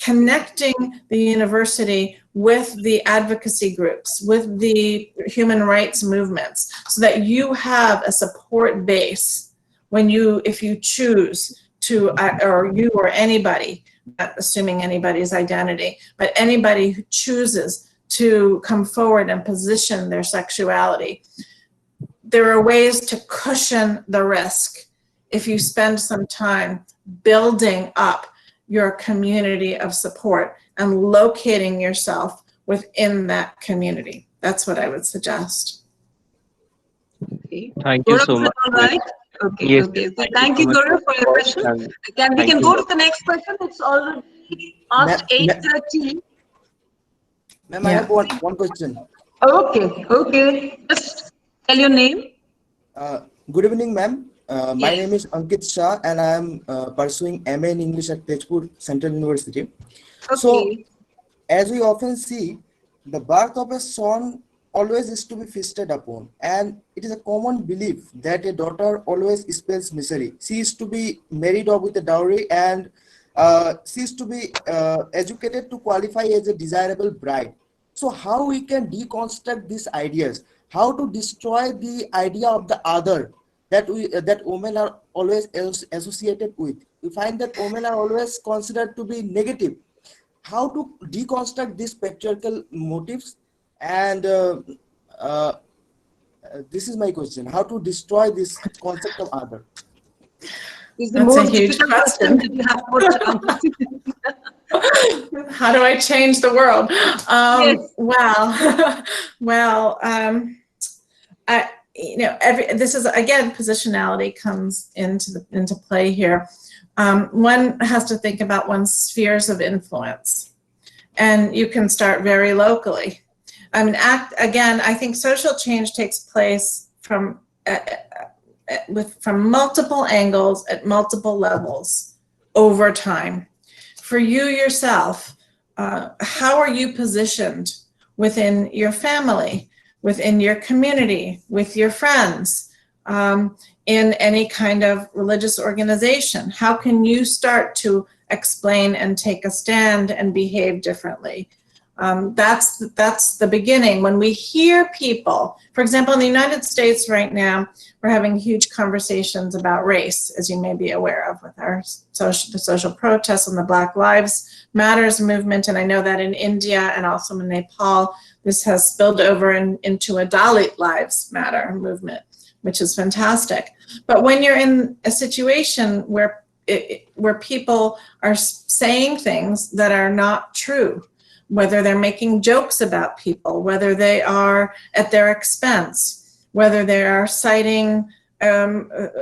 connecting the university with the advocacy groups, with the human rights movements, so that you have a support base if you choose to, or you or anybody, not assuming anybody's identity, but anybody who chooses to come forward and position their sexuality. There are ways to cushion the risk if you spend some time building up your community of support and locating yourself within that community. That's what I would suggest. Okay. Thank you Gaurav, so is it much. all right? Okay, Yes, okay. So thank you thank so you, much Gaurav, for your for question. and We thank can you. go to the next question. It's already past 8:30. Ma'am, I Yeah. have one question. Okay, okay. Just tell your name. Good evening, ma'am. My Yes. name is Ankit Shah, and I am pursuing MA in English at Tezpur Central University. So, Okay. as we often see, the birth of a son always is to be feasted upon, and it is a common belief that a daughter always spells misery. She is to be married off with a dowry, and she is to be educated to qualify as a desirable bride. So, how we can deconstruct these ideas? How to destroy the idea of the other that women are always associated with? We find that women are always considered to be negative. How to deconstruct these patriarchal motives, and uh, this is my question: how to destroy this concept of other? It's the That's a most huge difficult question question. that you have put, How do I change the world? Yes. Well, well, I, this is again, positionality comes into play here. One has to think about one's spheres of influence, and you can start very locally. I mean, again, I think social change takes place from multiple angles at multiple levels over time. For you yourself, how are you positioned within your family, within your community, with your friends, in any kind of religious organization? How can you start to explain and take a stand and behave differently? That's the beginning. When we hear people, for example, in the United States right now, we're having huge conversations about race, as you may be aware of, with the social protests and the Black Lives Matters movement. And I know that in India and also in Nepal, this has spilled over into a Dalit Lives Matter movement, which is fantastic. But when you're in a situation where people are saying things that are not true, whether they're making jokes about people, whether they are at their expense, whether they are citing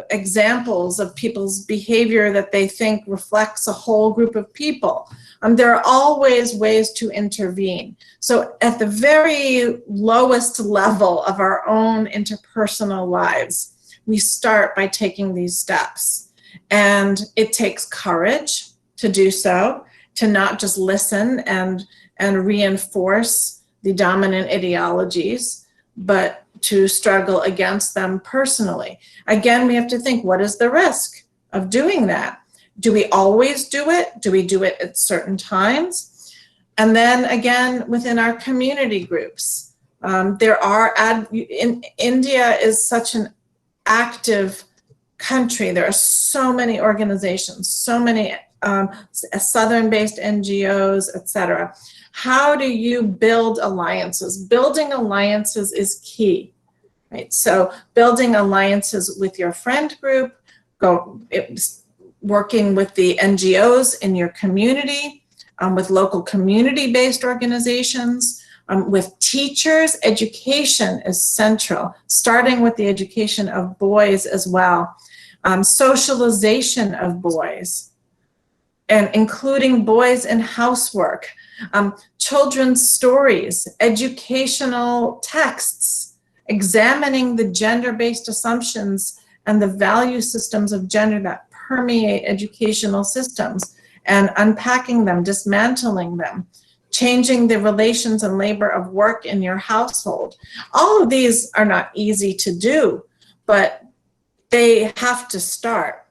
examples of people's behavior that they think reflects a whole group of people. There are always ways to intervene. So at the very lowest level of our own interpersonal lives, we start by taking these steps. And it takes courage to do so, to not just listen and reinforce the dominant ideologies, but to struggle against them personally. Again, we have to think, what is the risk of doing that? Do we always do it? Do we do it at certain times? And then again, within our community groups, India is such an active country. There are so many organizations, so many Southern-based NGOs, etc. How do you build alliances? Building alliances is key, right? So building alliances with your friend group, working with the NGOs in your community, with local community-based organizations, with teachers. Education is central, starting with the education of boys as well. Socialization of boys, and including boys in housework, children's stories, educational texts, examining the gender-based assumptions and the value systems of gender that permeate educational systems, and unpacking them, dismantling them, changing the relations and labor of work in your household. All of these are not easy to do, but they have to start.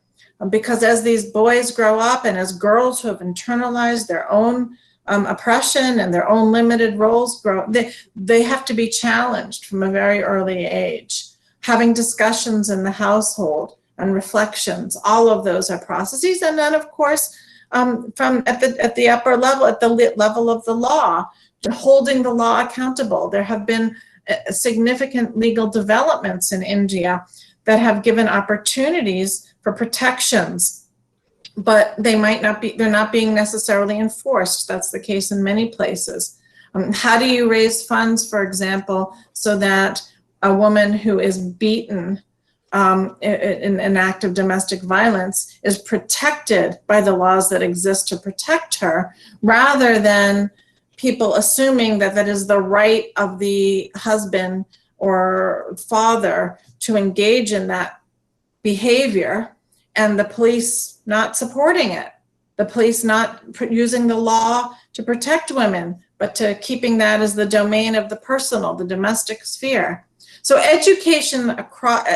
Because as these boys grow up, and as girls who have internalized their own oppression and their own limited roles grow, they have to be challenged from a very early age. Having discussions in the household and reflections, all of those are processes. And then, of course, from at the upper level, at the level of the law, holding the law accountable. There have been significant legal developments in India that have given opportunities for protections, but they're not being necessarily enforced. That's the case in many places. How do you raise funds, for example, so that a woman who is beaten in an act of domestic violence is protected by the laws that exist to protect her, rather than people assuming that that is the right of the husband or father to engage in that behavior, and the police not supporting it, the police not using the law to protect women, but to keeping that as the domain of the personal, the domestic sphere. So education across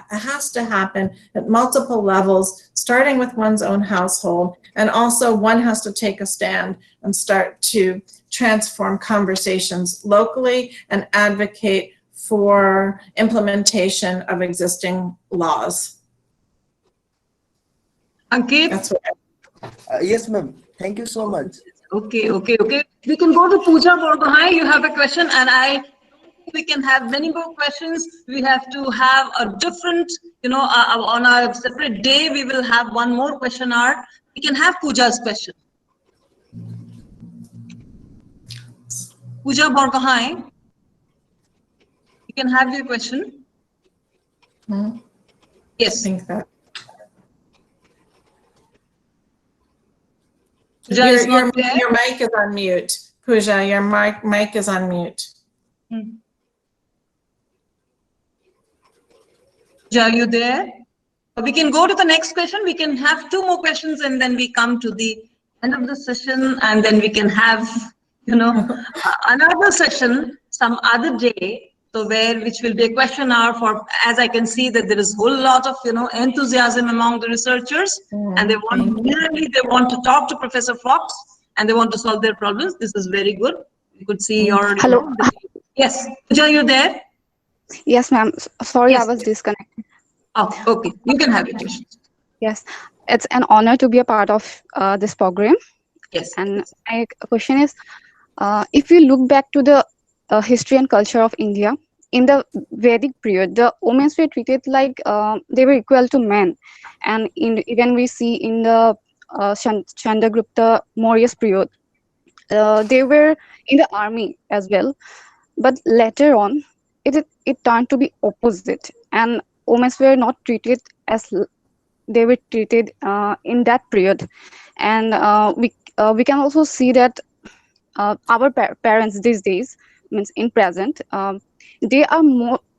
has to happen at multiple levels, starting with one's own household, and also one has to take a stand and start to transform conversations locally and advocate for implementation of existing laws. Ankit? That's what Yes, ma'am. Thank you so much. Okay. We can go to Pooja Borgohain. You have a question, and we can have many more questions. We have to have a different, on a separate day, we will have one more question hour. We can have Pooja's question. Pooja Borgohain, you can have your question. Yes. I think that. Your mic is on mute. Pooja, your mic is on mute. Pooja, are you there? We can go to the next question. We can have two more questions, and then we come to the end of the session, and then we can have, another session some other day. So which will be a question hour for, as I can see that there is a whole lot of, enthusiasm among the researchers, and they want to talk to Professor Fox, and they want to solve their problems. This is very good. You could see your. Hello. Yes, Pooja, are you there? Yes, ma'am. Sorry, Yes. I was disconnected. Oh, okay. You can have your question. Yes, it's an honor to be a part of this program. Yes. And my question is, if you look back to the history and culture of India, in the Vedic period, the women were treated like they were equal to men. And even we see in the Chandragupta Maurya's period, they were in the army as well. But later on, it turned to be opposite, and women were not treated as they were treated in that period. And we can also see that our parents these days, means in present, they are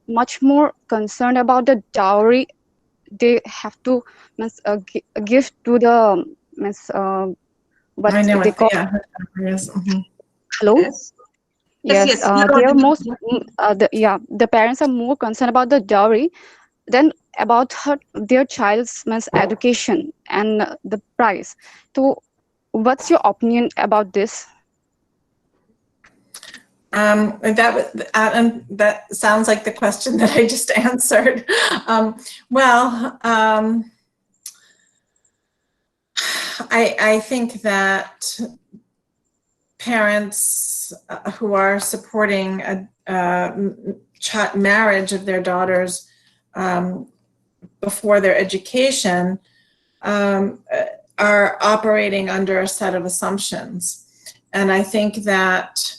much more concerned about the dowry they have to give to the what I know they call. Yeah. Hello. Yes. Yes, they are most. The parents are more concerned about the dowry than about their child's education and the price. So, what's your opinion about this? That sounds like the question that I just answered. I think that parents who are supporting a marriage of their daughters before their education are operating under a set of assumptions. And I think that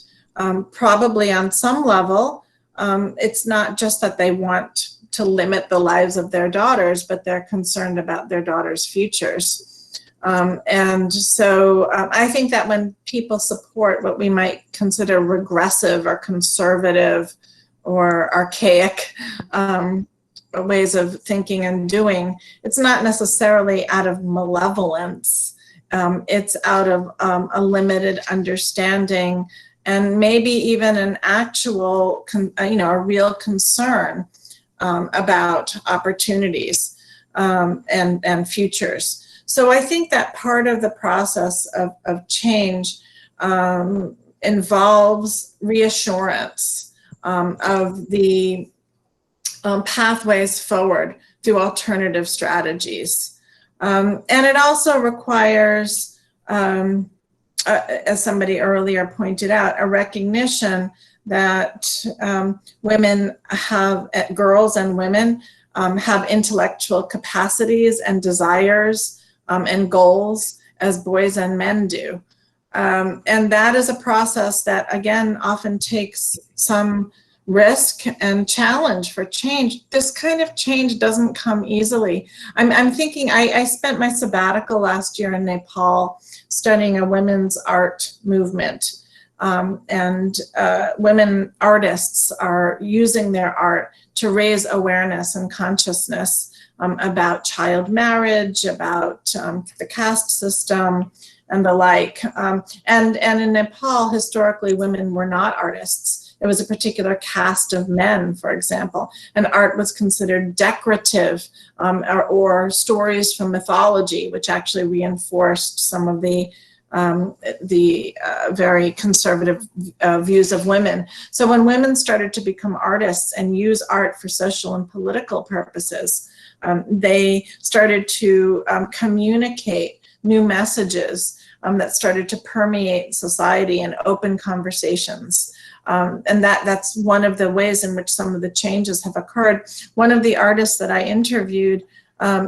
probably on some level, it's not just that they want to limit the lives of their daughters, but they're concerned about their daughters' futures. And so I think that when people support what we might consider regressive or conservative or archaic ways of thinking and doing, it's not necessarily out of malevolence. It's out of a limited understanding and maybe even an actual, a real concern about opportunities and futures. So I think that part of the process of change involves reassurance of the pathways forward through alternative strategies. And it also requires, as somebody earlier pointed out, a recognition that women have, girls and women have intellectual capacities and desires and goals as boys and men do. And that is a process that, again, often takes some risk and challenge for change. This kind of change doesn't come easily. I'm thinking, I spent my sabbatical last year in Nepal studying a women's art movement. And women artists are using their art to raise awareness and consciousness about child marriage, about the caste system, and the like. And in Nepal, historically, women were not artists. It was a particular caste of men, for example, and art was considered decorative, or stories from mythology, which actually reinforced some of the very conservative views of women. So when women started to become artists and use art for social and political purposes, they started to communicate new messages that started to permeate society and open conversations. And that's one of the ways in which some of the changes have occurred. One of the artists that I interviewed,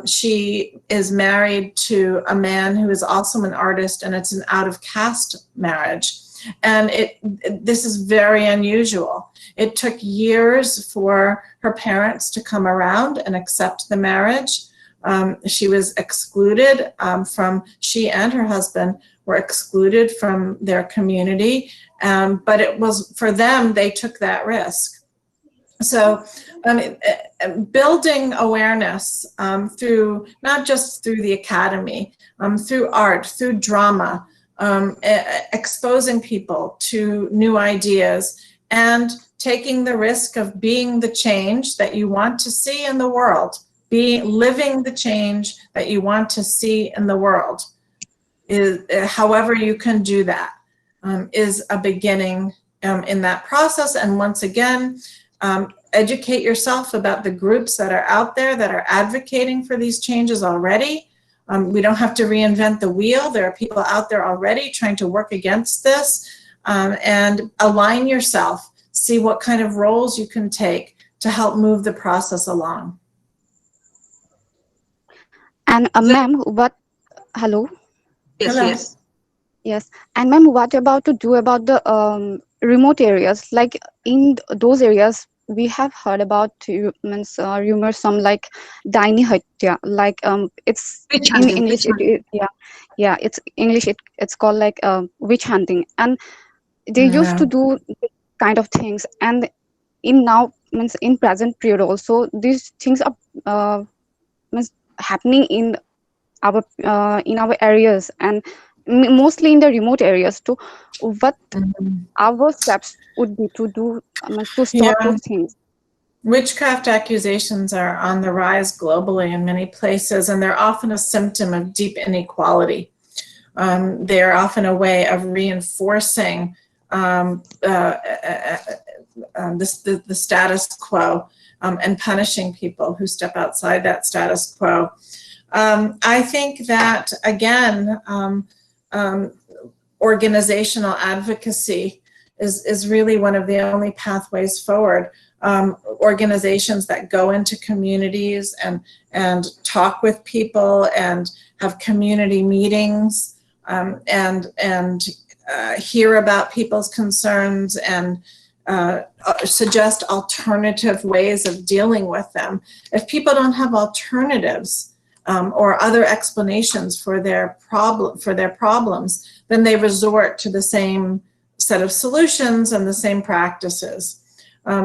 she is married to a man who is also an artist, and it's an out-of-caste marriage. And this is very unusual. It took years for her parents to come around and accept the marriage. She was excluded she and her husband were excluded from their community, but it was, for them, they took that risk. So building awareness through, not just through the academy, through art, through drama, exposing people to new ideas, and taking the risk of being the change that you want to see in the world, living the change that you want to see in the world, however you can do that, is a beginning in that process. And once again, educate yourself about the groups that are out there that are advocating for these changes already. We don't have to reinvent the wheel. There are people out there already trying to work against this, and align yourself. See what kind of roles you can take to help move the process along. And ma'am, hello? Yes, Hello. yes. Yes. And ma'am, what about to do about the remote areas? Like in those areas, we have heard about rumors, some like Daini Hatya, like it's Witch in hunting, English, witch hunting. yeah, it's English, it's called like witch hunting. And they used to do this kind of things. And in present period also, these things are happening in our areas, and mostly in the remote areas too. What our steps would be to do to stop those things? Witchcraft accusations are on the rise globally in many places, and they're often a symptom of deep inequality. They're often a way of reinforcing the status quo, and punishing people who step outside that status quo. I think that, again, organizational advocacy is really one of the only pathways forward. Organizations that go into communities and talk with people and have community meetings, and hear about people's concerns and suggest alternative ways of dealing with them. If people don't have alternatives or other explanations for their problems, then they resort to the same set of solutions and the same practices.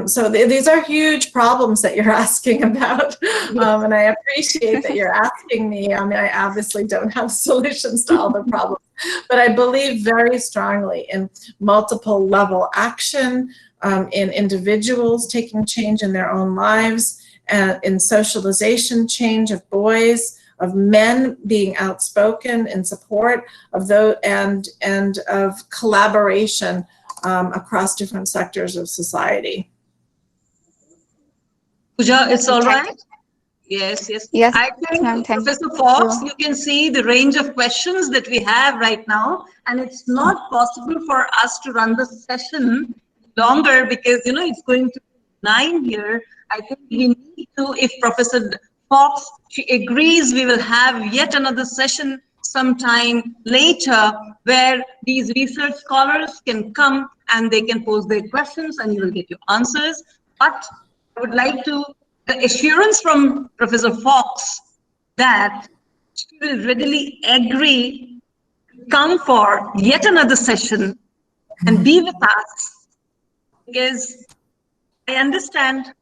So these are huge problems that you're asking about, and I appreciate that you're asking me. I mean, I obviously don't have solutions to all the problems, but I believe very strongly in multiple level action, in individuals taking change in their own lives, and in socialization change of boys, of men being outspoken in support of those, and of collaboration across different sectors of society. Pooja, it's all right? Yes, yes. Yes, I ma'am, think, thank Professor Fox, you. you can see the range of questions that we have right now, and it's not possible for us to run the session longer because, you know, it's going to be 9 here. I think we need to, if Professor Fox, she agrees, we will have yet another session some time later where these research scholars can come and they can pose their questions and you will get your answers. But I would like to, the assurance from Professor Fox that she will readily agree to come for yet another session and be with us, because I understand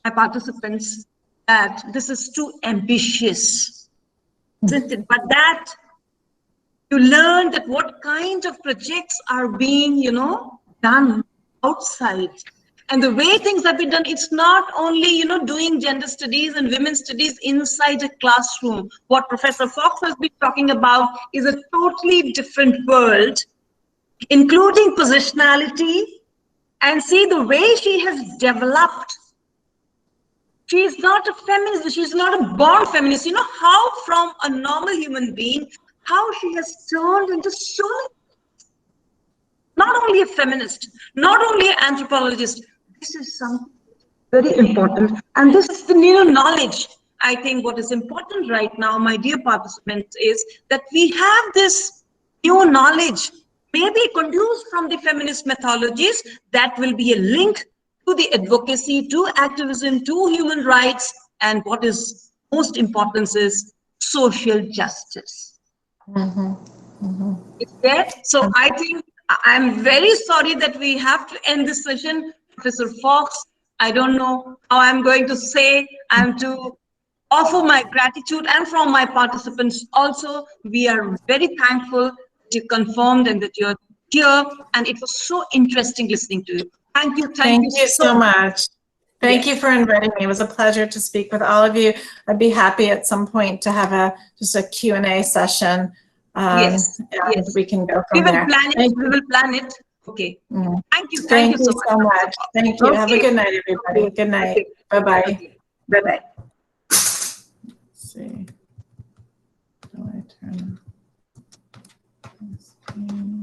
my participants that this is too ambitious, isn't it? But that you learn that what kind of projects are being, done outside. And the way things have been done, it's not only, doing gender studies and women's studies inside a classroom. What Professor Fox has been talking about is a totally different world, including positionality. And see the way she has developed. She's not a feminist, she's not a born feminist. You know how from a normal human being, how she has turned into so, not only a feminist, not only an anthropologist. This is something very important. And this is the new knowledge. I think what is important right now, my dear participants, is that we have this new knowledge, maybe produced from the feminist methodologies, that will be a link to the advocacy, to activism, to human rights, and what is most important is social justice. It's there. So I think I'm very sorry that we have to end this session. Professor Fox, I don't know how I'm going to say. I'm to offer my gratitude, and from my participants also, we are very thankful that you confirmed and that you're here, and it was so interesting listening to you. Thank you. Thank you so much. Thank you for inviting me. It was a pleasure to speak with all of you. I'd be happy at some point to have just a Q&A session. Yes. We can go from there. We will plan it. Okay. Thank you. Thank you so much. Thank you. Okay. Have a good night, everybody. Good night. Okay. Bye-bye. Okay. Bye-bye. Let's see. Do I turn this screen?